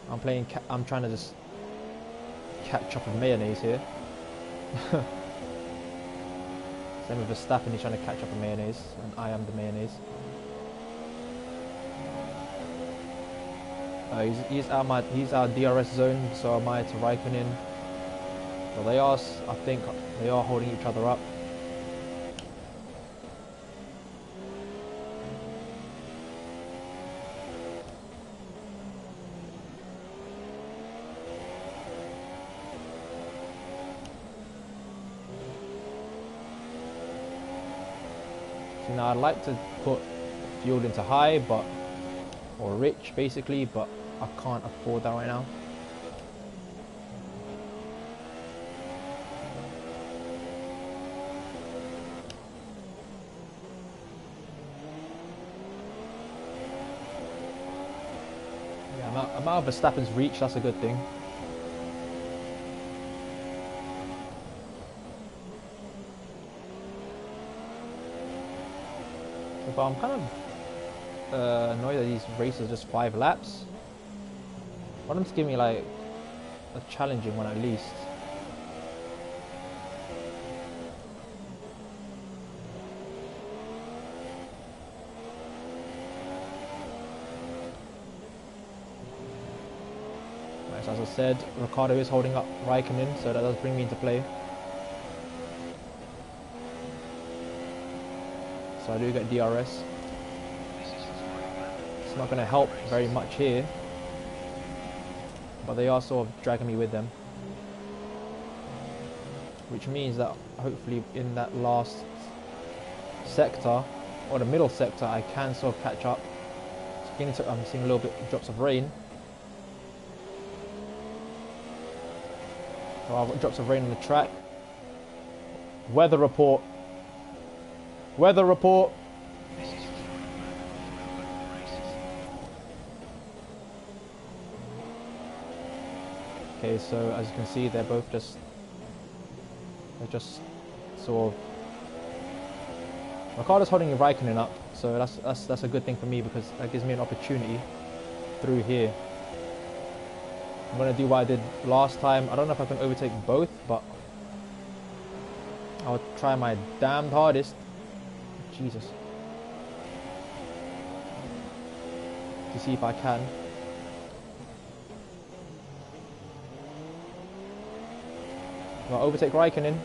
I'm trying to just catch up with mayonnaise here. Same with Verstappen, he's trying to catch up with mayonnaise, and I am the mayonnaise. He's our DRS zone, so am I to Raikkonen. So they are, I think, they are holding each other up. So now I'd like to put fuel into high, or rich basically, but I can't afford that right now. Yeah, I'm out of Verstappen's reach, that's a good thing. But I'm kind of annoyed that these races are just 5 laps. I want them to give me like a challenging one at least. Right, so as I said, Ricciardo is holding up Raikkonen, so that does bring me into play. So I do get DRS. It's not going to help very much here, but they are sort of dragging me with them, which means that hopefully in that last sector, or the middle sector, I can sort of catch up. I'm seeing a little bit of drops of rain. So I've got drops of rain on the track. Weather report. Weather report. Okay, so as you can see, they're just sort of. Ricciardo's holding Raikkonen up, so that's a good thing for me because that gives me an opportunity through here. I'm gonna do what I did last time. I don't know if I can overtake both, but I'll try my damned hardest. Jesus. To see if I can. I'll overtake Raikkonen.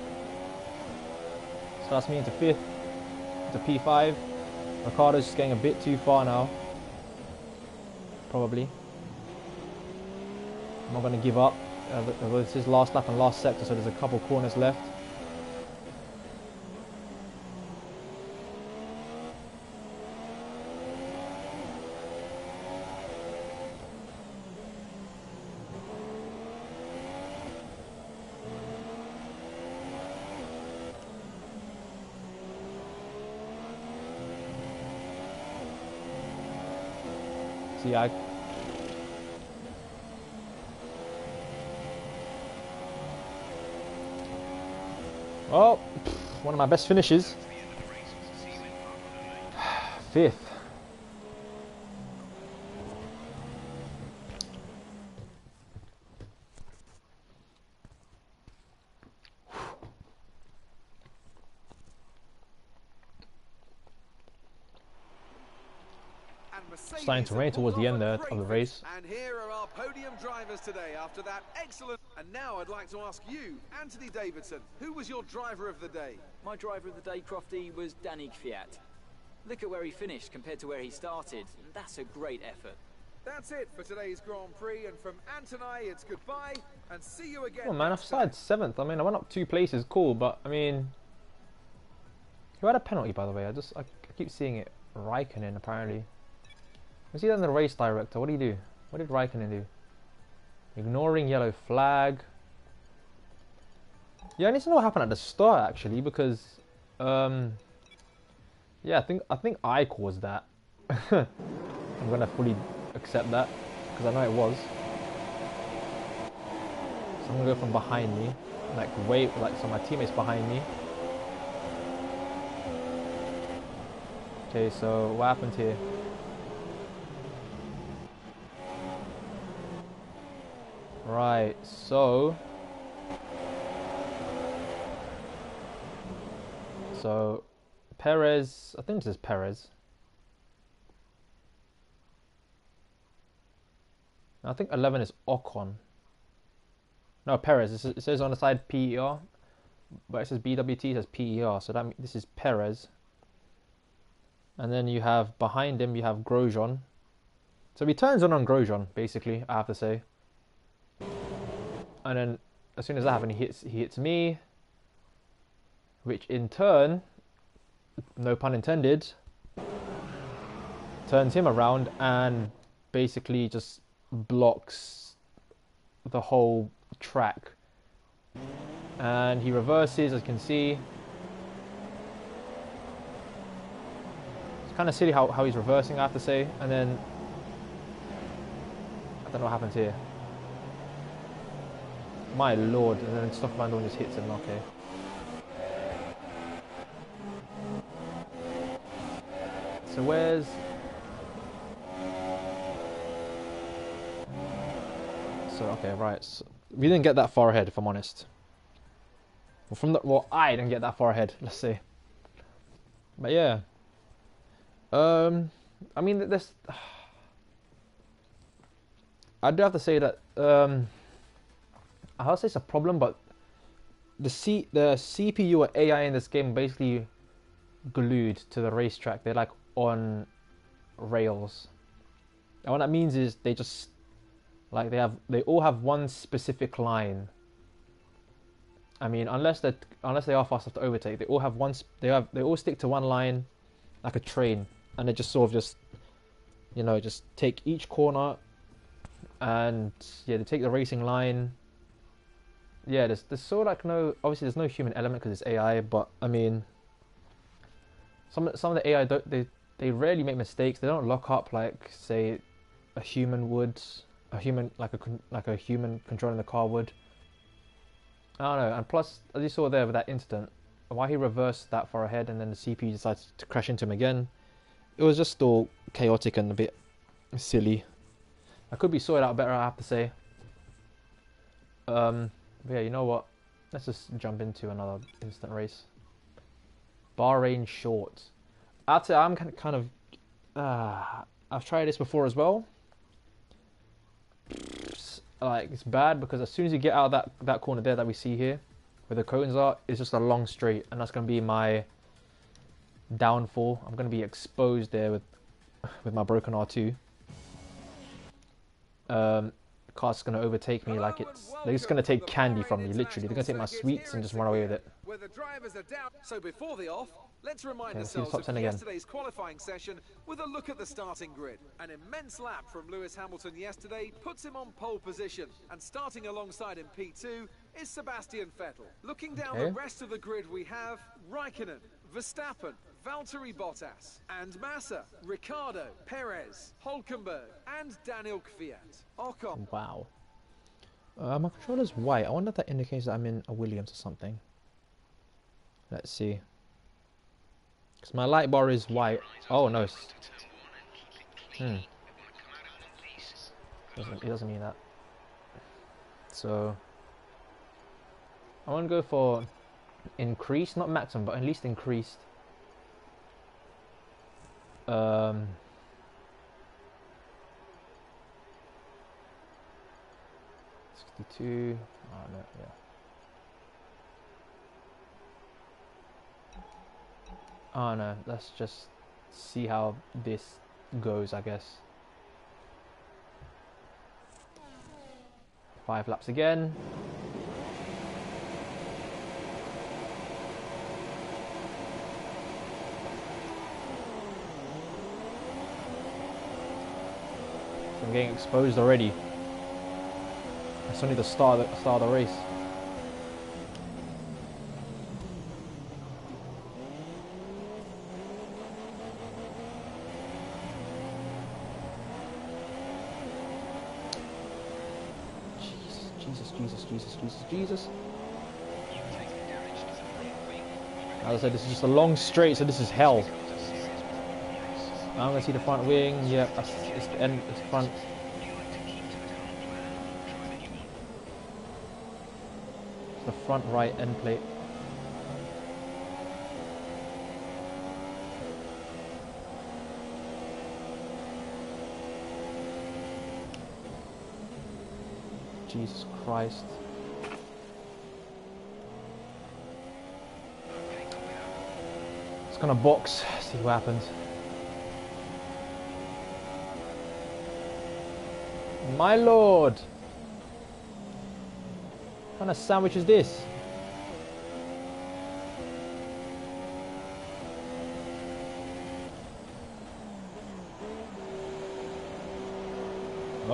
So that's me into 5th, into P5. Ricciardo's just getting a bit too far now. Probably. I'm not going to give up. This is last lap and last sector, so there's a couple corners left. See, well, one of my best finishes. 5th. Starting to rain towards the end there of the race. And here are our podium drivers today after that excellent. And now I'd like to ask you, Anthony Davidson, who was your driver of the day? My driver of the day, Crofty, was Danny Kvyat. Look at where he finished compared to where he started. That's a great effort. That's it for today's Grand Prix, and from Anthony, it's goodbye and see you again. Oh man, I've started 7th. I mean, I went up 2 places, cool, but I mean, who had a penalty, by the way? I keep seeing it. Raikkonen, apparently. Was he then the race director? What did he do? What did Raikkonen do? Ignoring yellow flag. Yeah, I need to know what happened at the start actually, because yeah, I think I caused that. I'm gonna fully accept that because I know it was. So I'm gonna go from behind me, so my teammates behind me. Okay, so what happened here? Right, so So Perez, I think this is Perez. I think 11 is Ocon. No, Perez. It says on the side PER, but it says BWT, it says PER. So this is Perez. And then you have behind him, you have Grosjean. So he turns on Grosjean, basically, I have to say. And then as soon as that happens, he hits me, which in turn, no pun intended, turns him around and basically just blocks the whole track. And he reverses, as you can see. It's kind of silly how he's reversing, I have to say. And then I don't know what happens here. My lord, and then Stoffman just hits him, okay. So where's... So, okay, right. So we didn't get that far ahead, if I'm honest. Well, I didn't get that far ahead, let's say. But yeah. I mean, this... I do have to say that... I would say it's a problem, but the CPU or AI in this game are basically glued to the racetrack. They're like on rails, and what that means is they just like they all have one specific line. I mean, unless they are fast enough to overtake, they all have they all stick to one line, like a train, and they just sort of just just take each corner, and yeah, they take the racing line. Yeah, there's sort of like obviously there's no human element because it's AI, but I mean, some of the AI they rarely make mistakes. They don't lock up like say a human would, like a human controlling the car would. I don't know. And plus, as you saw there with that incident, why he reversed that far ahead and then the CPU decides to crash into him again, it was just all chaotic and a bit silly. I could be sorted out better, I have to say. But yeah, you know what? Let's just jump into another instant race. Bahrain short. I'd say I'm kind of... I've tried this before as well. Like, it's bad because as soon as you get out of that corner there that we see here, where the cones are, it's just a long straight. And that's going to be my downfall. I'm going to be exposed there with my broken R2. Car's going to overtake me like they're just going to take candy from me, literally. They're going to take my sweets and just run away with it. Where the drivers are down. So before the off, let's remind let's see the ourselves top 10 of again. yesterday's qualifying session with a look at the starting grid. An immense lap from Lewis Hamilton yesterday puts him on pole position, and starting alongside in P2 is Sebastian Vettel. Looking down the rest of the grid, we have Raikkonen, Verstappen, Valtteri Bottas, and Massa, Ricciardo, Perez, Hülkenberg, and Daniel Kvyat. Ocon. Wow. My controller's white. I wonder if that indicates that I'm in a Williams or something. Let's see. Because my light bar is white. Oh no. It doesn't mean that. So I want to go for increased, not maximum, but at least increased. 62. Oh no, yeah. Oh no, let's just see how this goes, I guess. 5 laps again. I'm getting exposed already. It's only the start of the race. Jesus. As I said, this is just a long straight, so this is hell. I'm gonna see the front wing. Yep, it's the end. It's the front. It's the front right end plate. Jesus Christ. It's gonna box, see what happens. My lord! What kind of sandwich is this?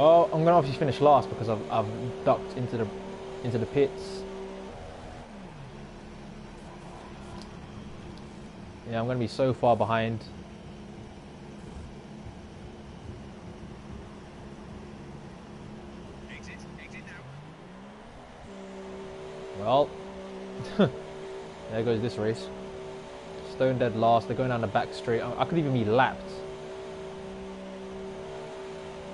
Oh, I'm gonna obviously finish last because I've ducked into the pits. Yeah, I'm gonna be so far behind. Exit now. Well, there goes this race. Stone dead last. They're going down the back straight. I could even be lapped.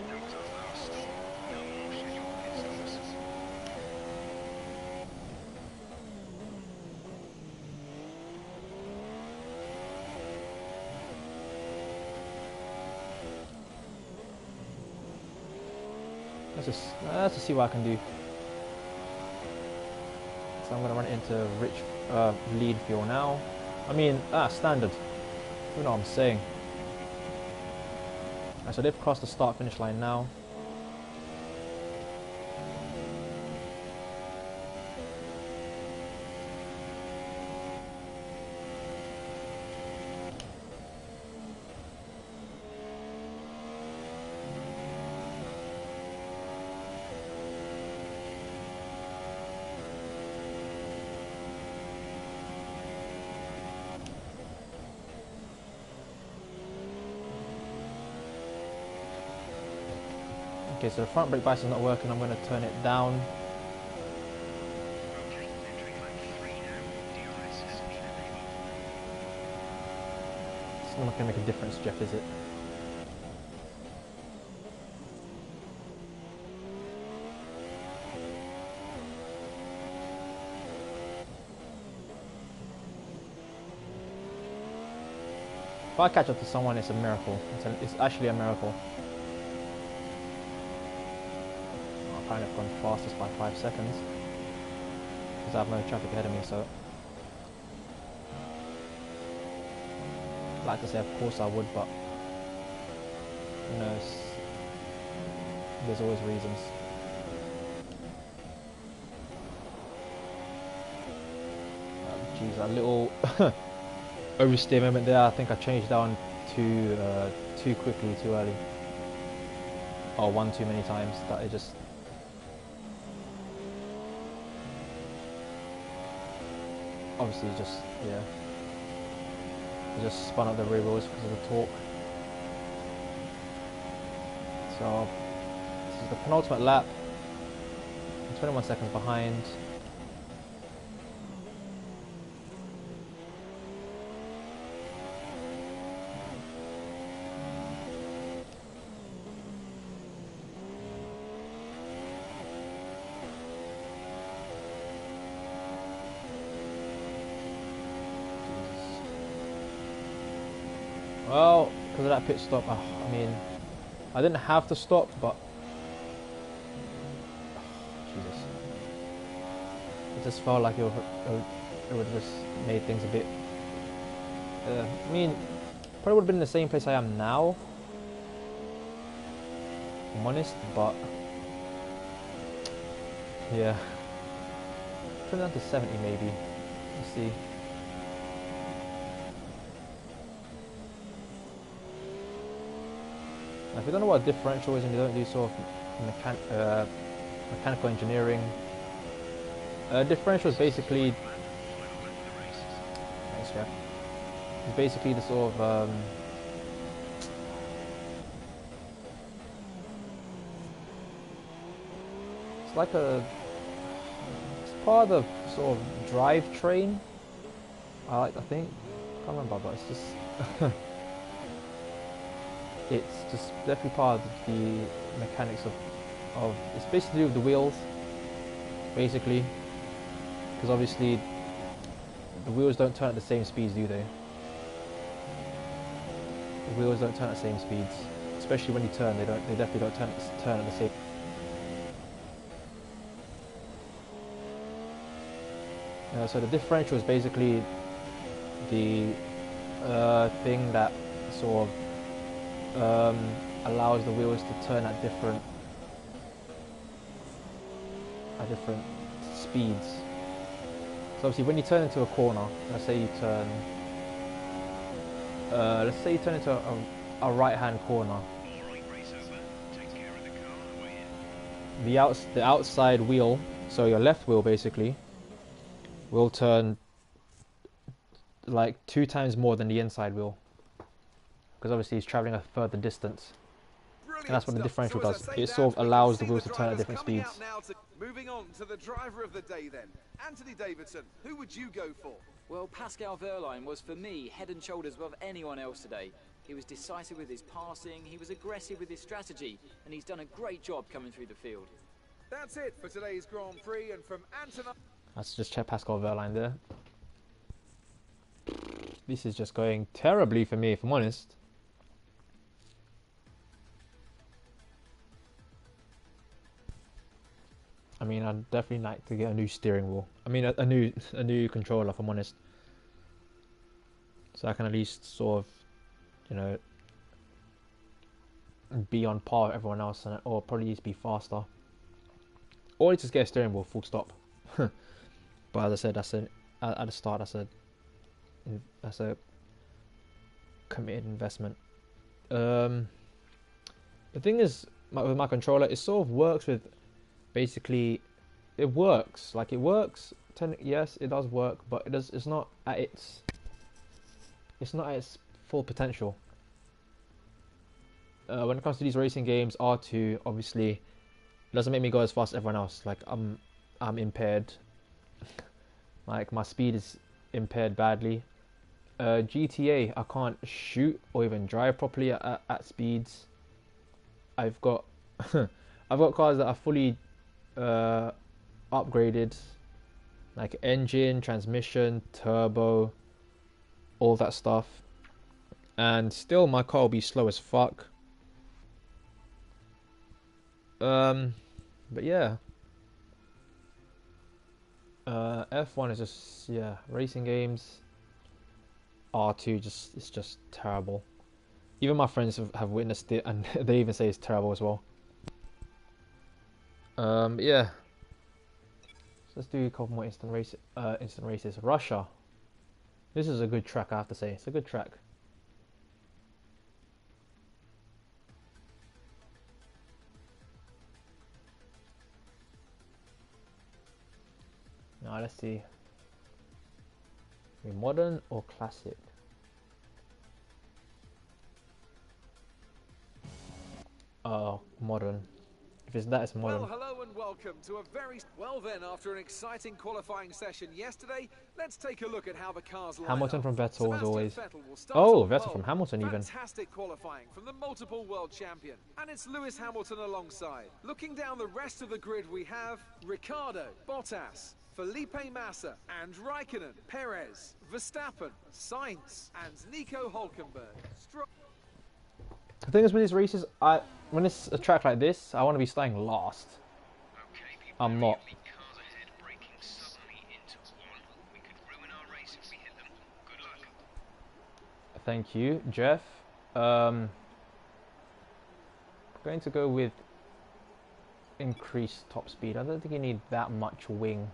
That was our last stop. No more scheduled pit stops. Let's just see what I can do. So I'm gonna run into lead fuel now. I mean, standard. You know what I'm saying. Right, so they've crossed the start finish line now. Okay, so the front brake bias is not working. I'm going to turn it down. Okay, entering lap 3 now. DRS has been enabled. It's not going to make a difference, Jeff, is it? If I catch up to someone, it's a miracle. It's actually a miracle. Apparently I've gone fastest by 5 seconds because I have no traffic ahead of me, so I'd like to say of course I would, but you know, there's always reasons. Geez, a little oversteer moment there. I think I changed down too quickly, too early, or one too many times. That it just obviously just yeah, it just spun up the rear wheels because of the torque. So this is the penultimate lap. I'm 21 seconds behind. Well, because of that pit stop, I mean, I didn't have to stop, but Jesus, it just felt like it would just made things a bit. I mean, probably would have been in the same place I am now, if I'm honest, but yeah, turn down to 70 maybe. Let's see. Now, if you don't know what a differential is and you don't do sort of mechanical engineering, differential is basically, thanks, Jeff. It's basically the sort of it's like it's part of the sort of drivetrain. I think, can't remember, but it's just. It's just definitely part of the mechanics of it's basically to do with the wheels, basically, because obviously the wheels don't turn at the same speeds, do they? The wheels don't turn at the same speeds, especially when you turn. They definitely don't turn at the same. So the differential is basically the thing that sort of allows the wheels to turn at different speeds. So obviously when you turn into a corner, let's say you turn into a right hand corner, the outside wheel, so your left wheel basically, will turn like 2 times more than the inside wheel, because obviously it's traveling a further distance. Brilliant And that's what the stuff. differential So as does. I say, It Dan, sort of we can allows the see wheels to turn at drivers different coming speeds. out now moving on to the driver of the day then. Anthony Davidson, who would you go for? Well, Pascal Wehrlein was for me head and shoulders above anyone else today. He was decisive with his passing, he was aggressive with his strategy, and he's done a great job coming through the field. That's it for today's Grand Prix, and from Anton... Let's just check Pascal Wehrlein there. This is just going terribly for me, if I'm honest. I mean, I'd definitely like to get a new steering wheel. I mean, a new controller, if I'm honest. So I can at least sort of, you know, be on par with everyone else, or probably just be faster. Or just get a steering wheel, full stop. But as I said, at the start, that's a committed investment. The thing is, with my controller, it sort of works with, basically, it works. Like, it works. Yes, it does work, but it's not at its full potential. When it comes to these racing games, R2 obviously doesn't make me go as fast as everyone else. Like, I'm impaired. Like, my speed is impaired badly. GTA, I can't shoot or even drive properly at speeds. I've got I've got cars that are fully upgraded, like engine, transmission, turbo, all that stuff, and still my car will be slow as fuck. But yeah, F1 is just, yeah, racing games. R2 it's just terrible. Even my friends have witnessed it, and they even say it's terrible as well. Yeah. So let's do a couple more instant races. Russia. This is a good track, I have to say. It's a good track. Now let's see. Modern or classic? Oh, modern. If it's that, it's modern. Well, hello and welcome to a very... Well then, after an exciting qualifying session yesterday, let's take a look at how the cars line Hamilton up. from Vettel, as always. Oh, Vettel from Hamilton even. Fantastic qualifying from the multiple world champion. And it's Lewis Hamilton alongside. Looking down the rest of the grid, we have Ricciardo, Bottas, Felipe Massa, and Raikkonen, Perez, Verstappen, Sainz, and Nico Hülkenberg. The thing is with these races, when it's a track like this, I want to be starting last. I'm not. Cars ahead, braking suddenly into one. We could ruin our race if we hit them. Good luck. Thank you, Jeff. Going to go with increased top speed. I don't think you need that much wing.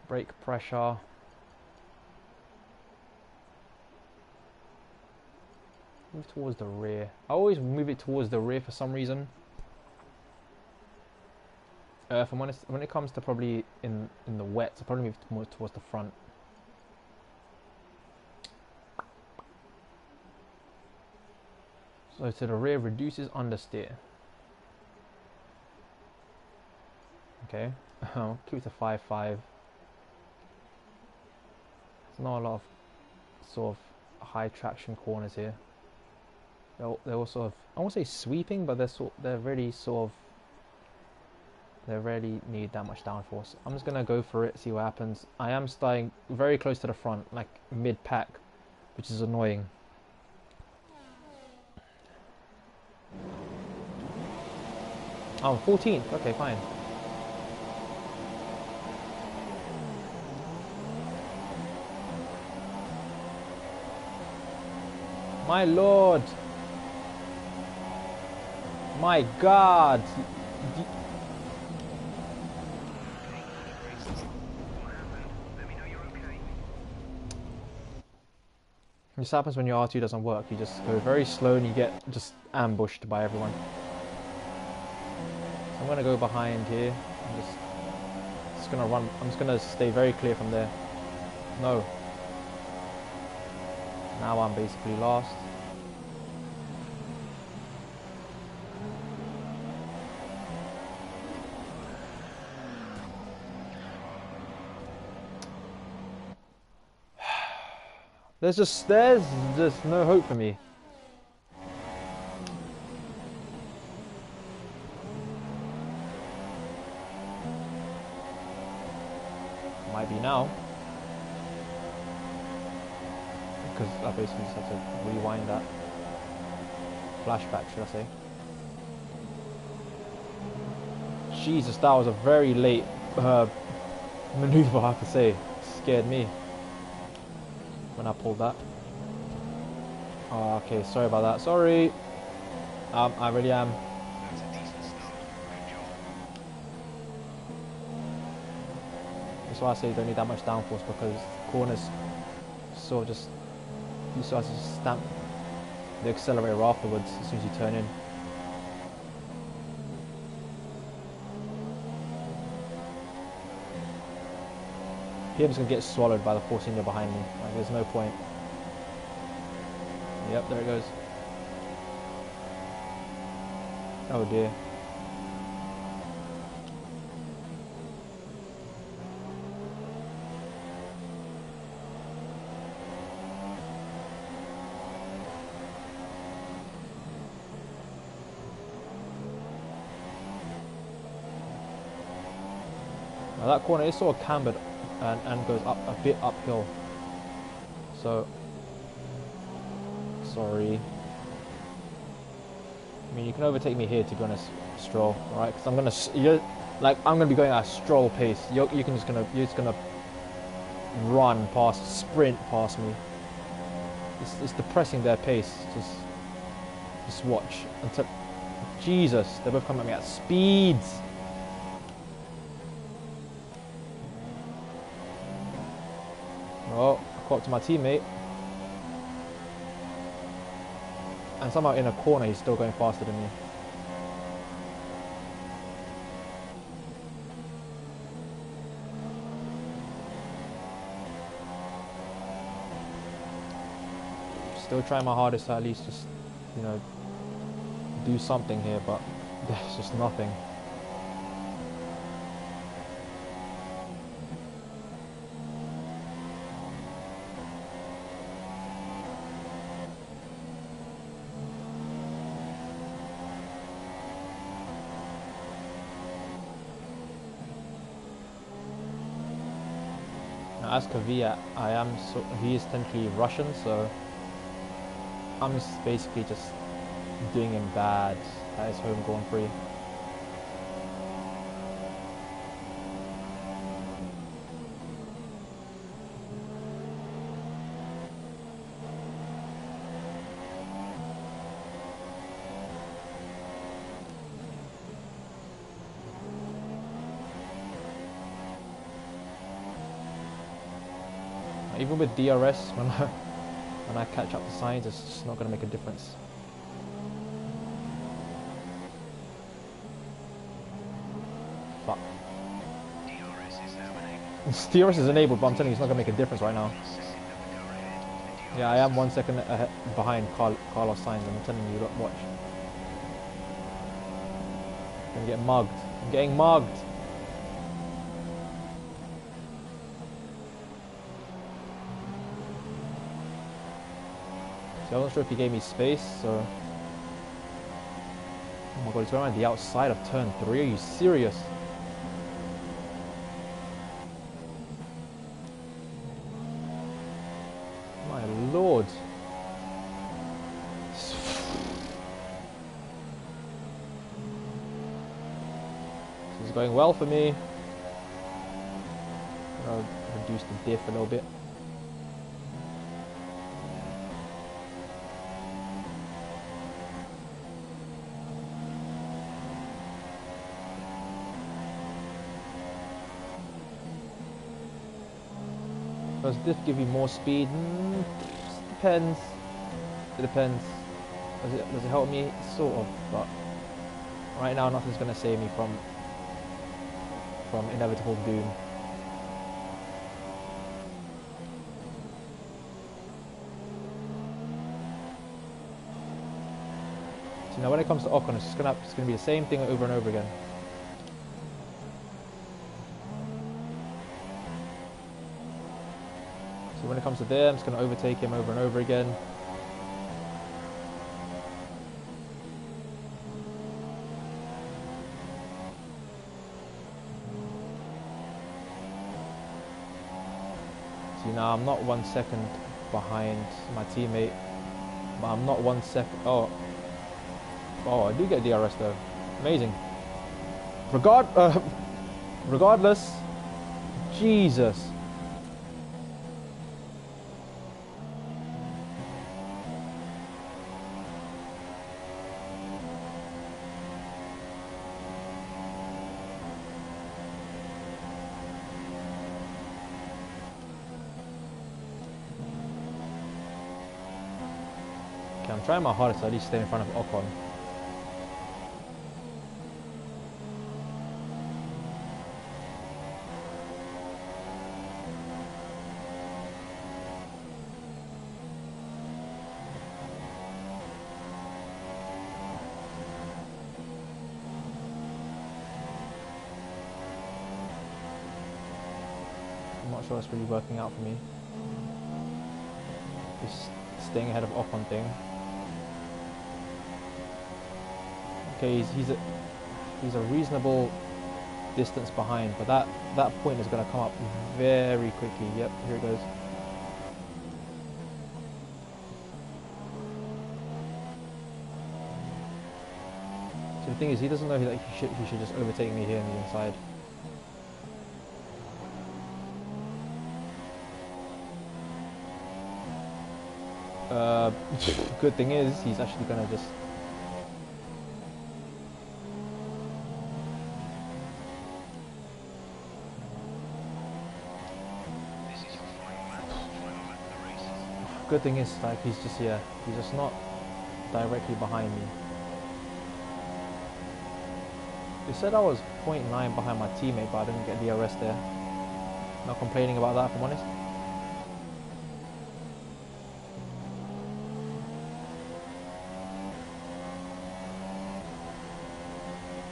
Brake pressure. Move towards the rear. I always move it towards the rear for some reason. If I'm honest, when it comes to probably in the wets, I probably move more towards the front. So to the rear reduces understeer. Okay, keep it to 5.5. There's not a lot of sort of high traction corners here. They're all sort of, I won't say sweeping, but they really need that much downforce. I'm just gonna go for it, see what happens. I am starting very close to the front, like mid pack, which is annoying. Oh, 14th. Okay, fine. My lord. My god. This happens when your R2 doesn't work. You just go very slow and you get just ambushed by everyone. So I'm gonna go behind here. I'm just gonna run. I'm just gonna stay very clear from there. No. Now I'm basically lost. There's just no hope for me. Might be now. Because I basically just had to rewind that. Flashback, should I say. Jesus, that was a very late maneuver, I have to say. It scared me when I pulled that. Oh, okay, sorry about that. Sorry. I really am. That's a decent start. Good job. That's why I say you don't need that much downforce, because corners sort of just, you sort of just stamp the accelerator afterwards as soon as you turn in. PM's gonna get swallowed by the force india behind me. Like, there's no point. Yep, there it goes. Oh dear. Now that corner is sort of cambered and goes up a bit uphill. So, sorry. I mean, you can overtake me here, to be honest, Stroll. All right, because I'm gonna be going at a Stroll pace. You're just gonna run past, sprint past me. It's depressing their pace. Just watch until. Jesus, they're both coming at me at speeds. Oh, I caught up to my teammate. And somehow in a corner he's still going faster than me. Still trying my hardest to at least just, you know, do something here, but there's just nothing. As Kavia, he is technically Russian, so I'm just basically just doing him bad at his home Grand Prix. Even with DRS, when I catch up the signs, it's just not going to make a difference. Fuck. DRS is enabled, but I'm telling you, it's not going to make a difference right now. Yeah, I am 1 second ahead, behind Carlos Sainz, and I'm telling you, look, watch. I'm going to get mugged. I'm getting mugged. So I wasn't sure if he gave me space, so... Oh my god, he's going around the outside of turn 3, are you serious? My lord. going well for me. I'll reduce the diff a little bit. Does diff give you more speed? Depends. It depends. Does it help me? Sort of, but right now nothing's gonna save me from inevitable doom. So now when it comes to Ocon, it's gonna be the same thing over and over again. So when it comes to there, I'm just gonna overtake him over and over again. Now I'm not 1 second behind my teammate, but I'm not 1 second. Oh, I do get DRS though. Amazing. Regardless, Jesus. I'm trying my hardest to at least stay in front of Ocon. I'm not sure it's really working out for me. Just staying ahead of Ocon thing. Okay, he's a reasonable distance behind, but that point is going to come up very quickly. Yep, here it goes. So the thing is, he doesn't know that he should just overtake me here on the inside. Good thing is, he's actually going to just. Good thing is, like, he's just not directly behind me. They said I was 0.9 behind my teammate, but I didn't get DRS there. Not complaining about that, if I'm honest.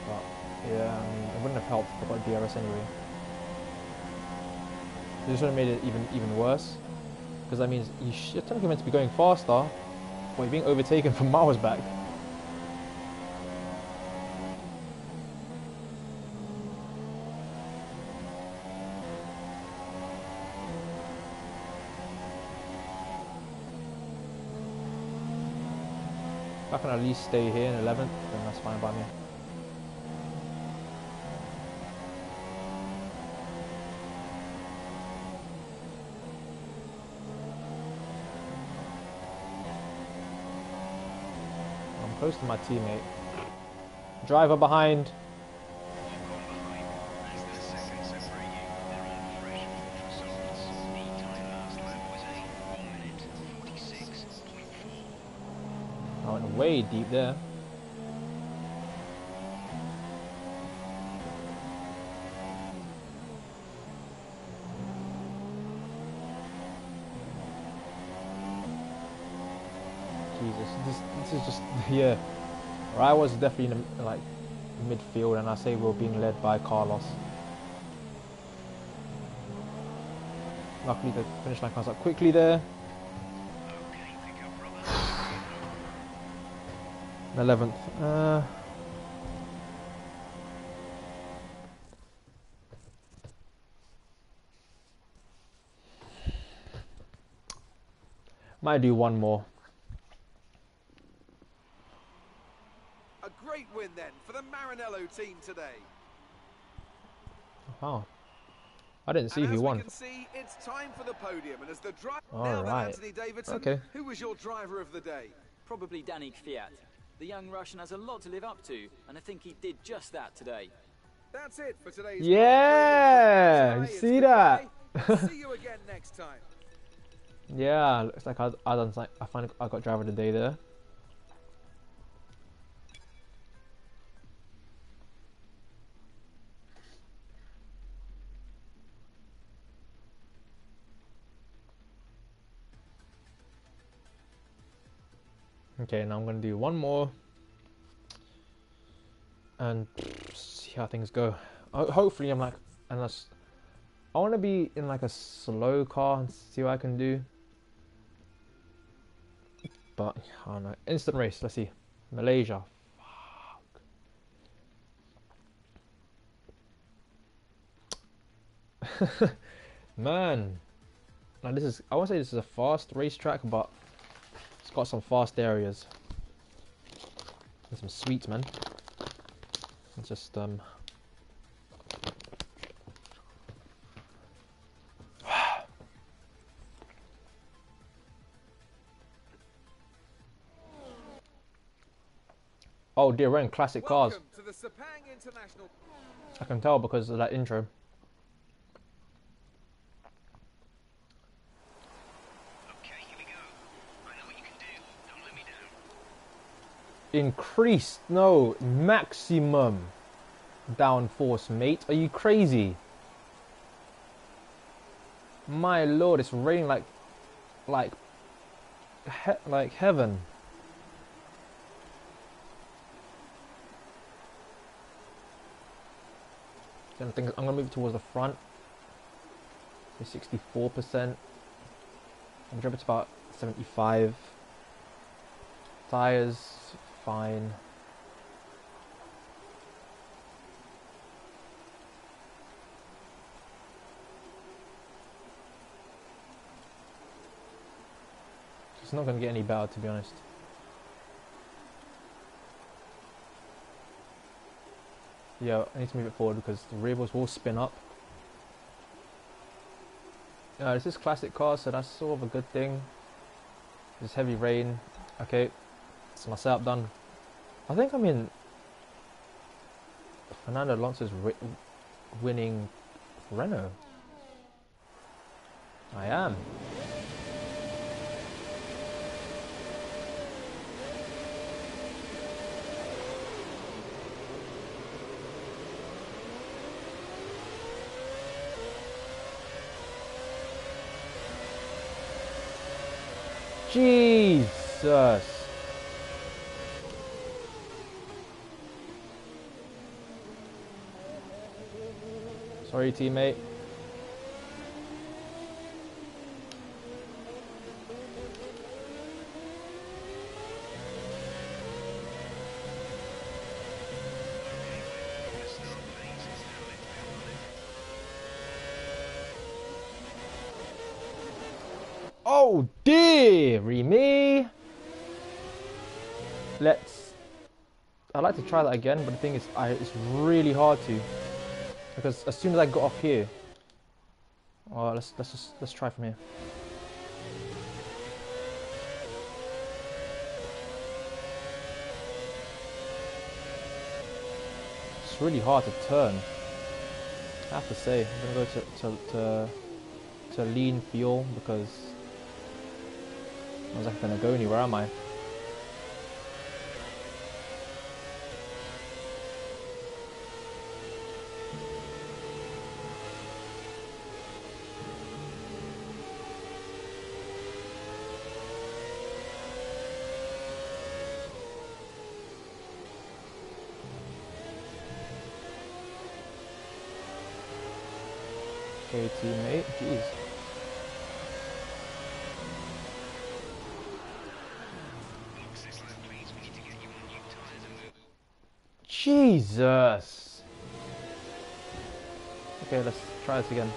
But yeah, I mean, it wouldn't have helped if I got DRS anyway. This would have made it even worse. Because that means you're technically meant to be going faster, but you're being overtaken from miles back. If I can at least stay here in 11th, then that's fine by me. Close to my teammate. Driver behind. I went way deep there. This is just, yeah. I was definitely in the, like, midfield, and I say we're being led by Carlos. Luckily the finish line comes up quickly there. 11th. Might do one more. A great win then for the Maranello team today. Oh, I didn't see who won. As we can see, it's time for the podium, and as the driver All right. Anthony Davidson, Okay. who was your driver of the day? Probably Danik Fiat. The young Russian has a lot to live up to, and I think he did just that today. That's it for today's Yeah, Grand you Prix. see that? See you again next time. Yeah, looks like I done like I got driver of the day there. Okay, now I'm gonna do one more and see how things go. Hopefully, I'm like, unless I want to be in like a slow car and see what I can do. But I don't know. Instant race. Let's see. Malaysia. Fuck. Man. Now this is. I won't say this is a fast racetrack, but it's got some fast areas. And some sweets, man. It's just Oh dear, we're in classic cars. Welcome to the Sepang International. I can tell because of that intro. Okay, here we go. I know what you can do. Don't let me down. Increased, no, maximum downforce, mate. Are you crazy? My lord, it's raining like heaven. Then I think I'm gonna move towards the front. 64%. I'm dropping to about 75. Tires, fine. It's not gonna get any better, to be honest. Yeah, I need to move it forward because the rear wheels will spin up. This is classic car, so that's sort of a good thing. There's heavy rain. Okay, so my setup done. I think I'm in Fernando Alonso's winning Renault. I am. Jesus. Sorry, teammate. Oh dearie me! I'd like to try that again, but the thing is, it's really hard to, because as soon as I got off here, oh, let's try from here. It's really hard to turn. I have to say, I'm gonna go to lean fuel because I was not gonna go anywhere, am I? Okay, teammate, jeez. Jesus! Okay, let's try this again.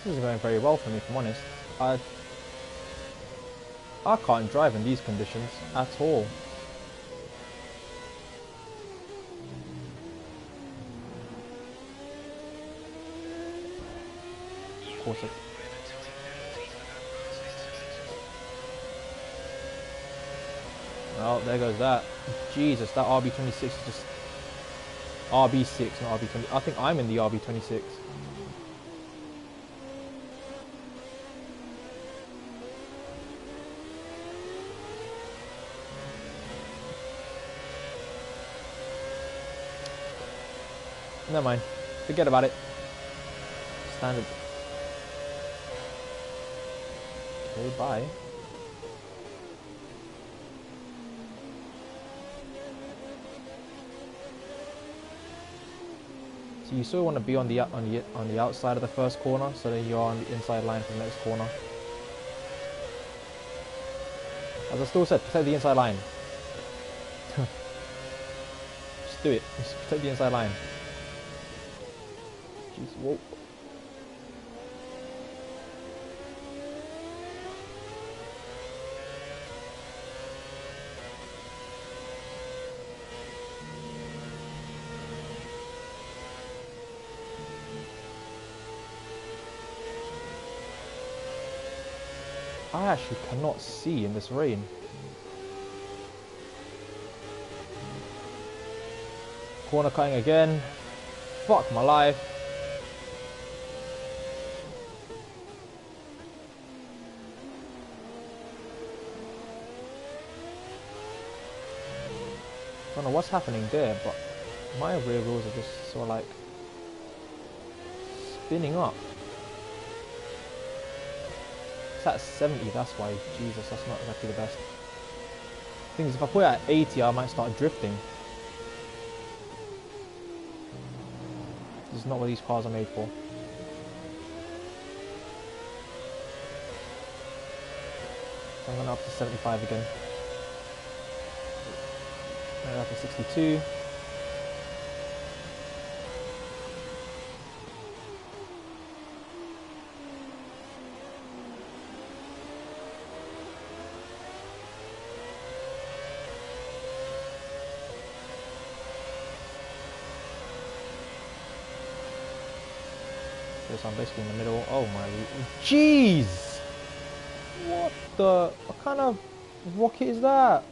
This isn't going very well for me, if I'm honest. I can't drive in these conditions at all. Of course it. Oh, there goes that. Jesus, that RB26 is just... RB6, not RB20. I think I'm in the RB26. Never mind. Forget about it. Standard. Okay, bye. So you sort of want to be on the outside of the first corner, so that you're on the inside line for the next corner. As I still said, protect the inside line. Just do it. Just protect the inside line. Jeez, whoa. I actually cannot see in this rain. Corner cutting again. Fuck my life. I don't know what's happening there, but my rear wheels are just sort of like spinning up. It's at 70, that's why. Jesus, that's not exactly the best. Thing is, if I put it at 80, I might start drifting. This is not what these cars are made for. So I'm going up to 75 again. Up to 62. So I'm basically in the middle. Oh my... Jeez! What kind of rocket is that?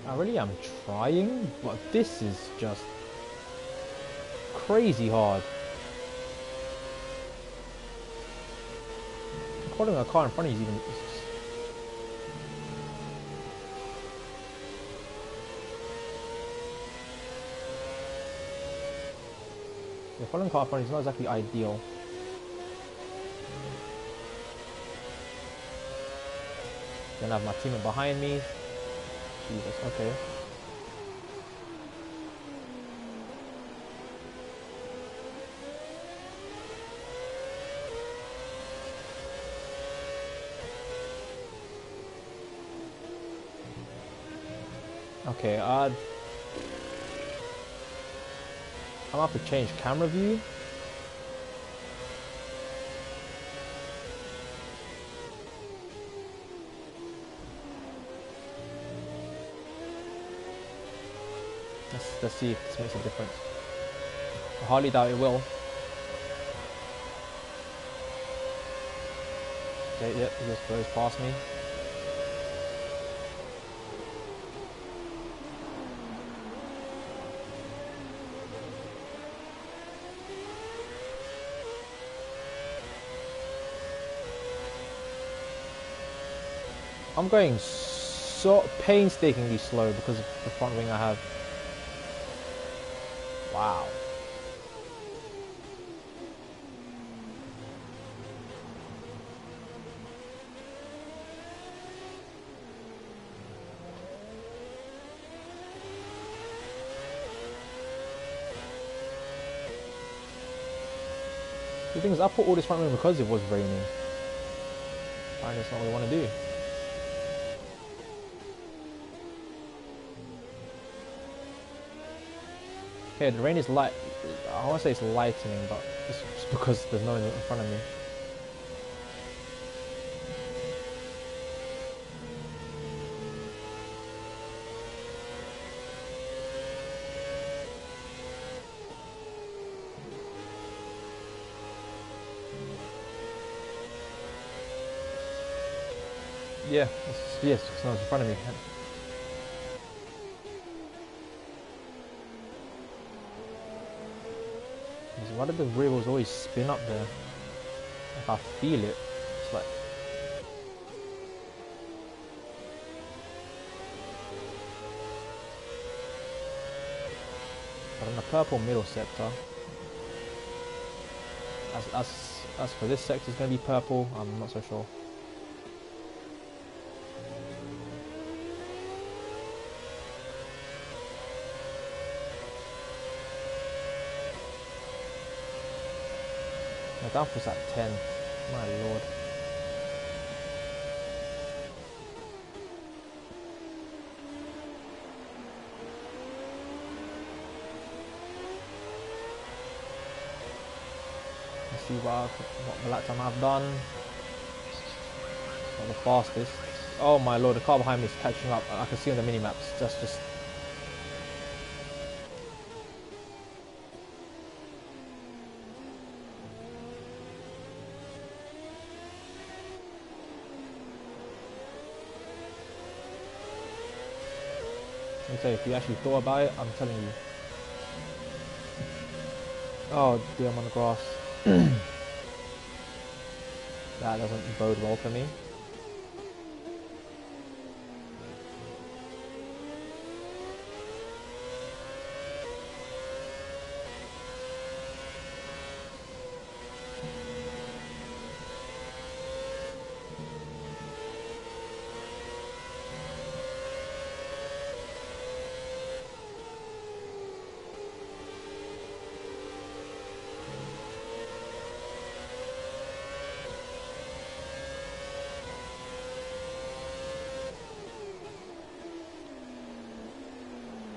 I really am trying, but this is just crazy hard. Following a car in front of you is even... Yeah, following a car in front of you is not exactly ideal. Then I have my teammate behind me. Jesus, okay. Okay, I'm gonna have to change camera view. Let's see if this makes a difference. I hardly doubt it will. Okay, yep, he just goes past me. I'm going so painstakingly slow because of the front wing I have. Wow. The thing is, I put all this front wing because it was raining. Apparently that's not what we want to do. Okay, the rain is light. I want to say it's lightening, but it's just because there's no one in front of me. Yeah, yes, because no one's in front of me. Why do the rails always spin up there? If I feel it, it's like... But in the purple middle sector, as for this sector, it's going to be purple. I'm not so sure. My downforce at 10. My lord. Let's see what the lap time I've done. Not the fastest. Oh my lord, the car behind me is catching up. I can see on the mini maps. That's just... Let me tell you, if you actually thought about it, I'm telling you. Oh dear, I'm on the grass. That doesn't bode well for me.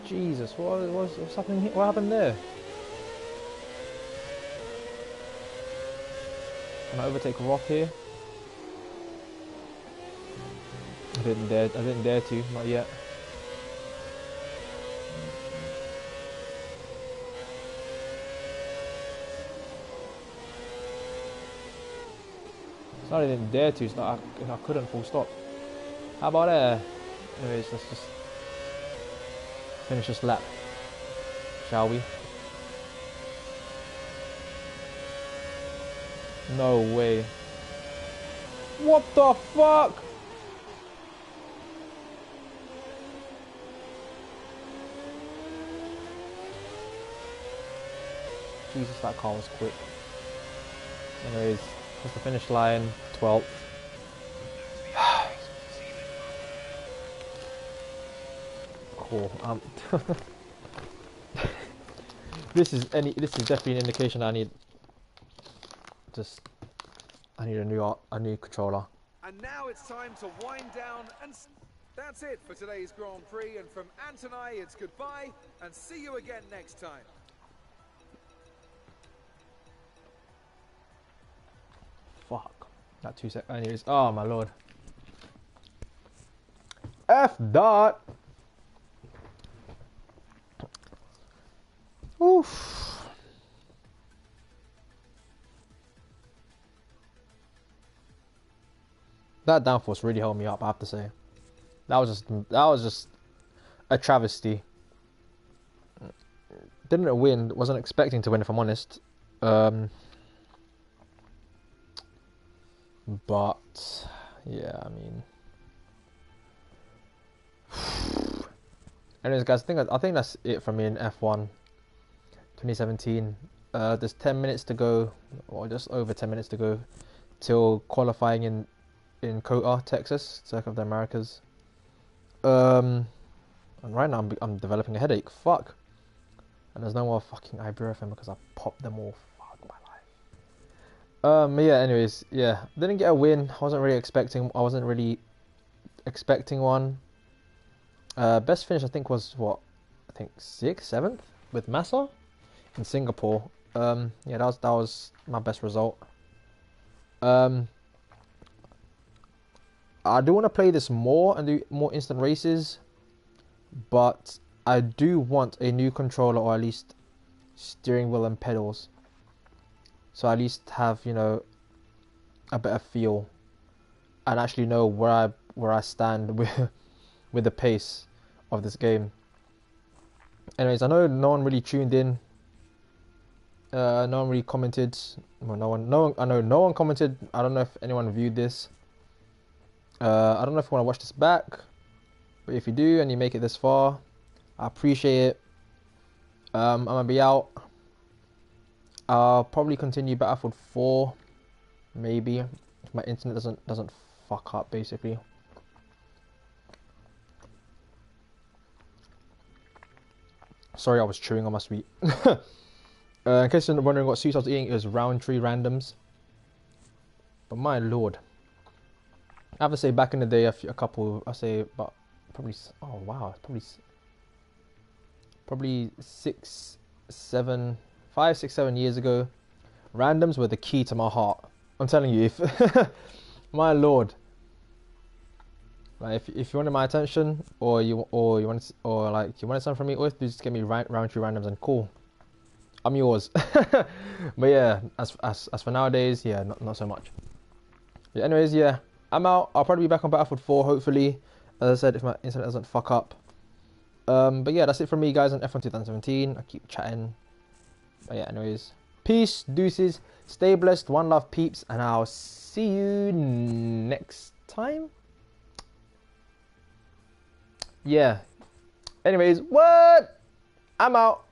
Jesus, what's happening here? What happened there? Can I overtake Roth here? I didn't dare to, not yet. It's not I didn't dare to, it's not I couldn't full stop. How about that? Anyways, let's just finish this lap, shall we? No way. What the fuck? Jesus, that car was quick. Anyways, that's the finish line, 12th. Cool. This is definitely an indication that I need a new controller. And now it's time to wind down, and that's it for today's Grand Prix. And from Ant and I, it's goodbye, and see you again next time. Fuck. That 2 seconds. Anyways, oh my lord. F dot. Oof. That downforce really held me up, I have to say. That was just a travesty. Didn't win, wasn't expecting to win if I'm honest. But yeah, I mean, anyways guys, I think that's it for me in F1 2017. There's 10 minutes to go, or just over 10 minutes to go till qualifying in Cota, Texas, Circuit of the Americas. And right now I'm developing a headache. Fuck. And there's no more fucking ibuprofen because I popped them all. Fuck my life. Yeah, anyways, yeah. Didn't get a win. I wasn't really expecting one. Best finish I think was what? I think 6th, 7th with Massa in Singapore. Yeah, that was my best result. I do want to play this more and do more instant races, but I do want a new controller, or at least steering wheel and pedals, so I at least have, you know, a better feel and actually know where I stand with the pace of this game. Anyways, I know no one really tuned in. No one really commented. Well, I know no one commented. I don't know if anyone viewed this. I don't know if you want to watch this back, but if you do and you make it this far, I appreciate it. I'm gonna be out. I'll probably continue Battlefield 4, maybe, if my internet doesn't fuck up, basically. Sorry, I was chewing on my sweet. In case you're wondering what sweets I was eating, it was Roundtree Randoms. But my lord, I have to say, back in the day, I say about probably, oh wow, probably 5, 6, 7 years ago, randoms were the key to my heart. I'm telling you, if my lord, like if you wanted my attention, or you wanted something from me, always just get me Roundtree Randoms and cool, I'm yours. But yeah, as for nowadays, yeah, not so much. Yeah, anyways, yeah, I'm out. I'll probably be back on Battlefield 4, hopefully. As I said, if my internet doesn't fuck up. But yeah, that's it from me, guys, on F1 2017. I keep chatting. But yeah, anyways, peace, deuces, stay blessed, one love, peeps, and I'll see you next time. Yeah. Anyways, what? I'm out.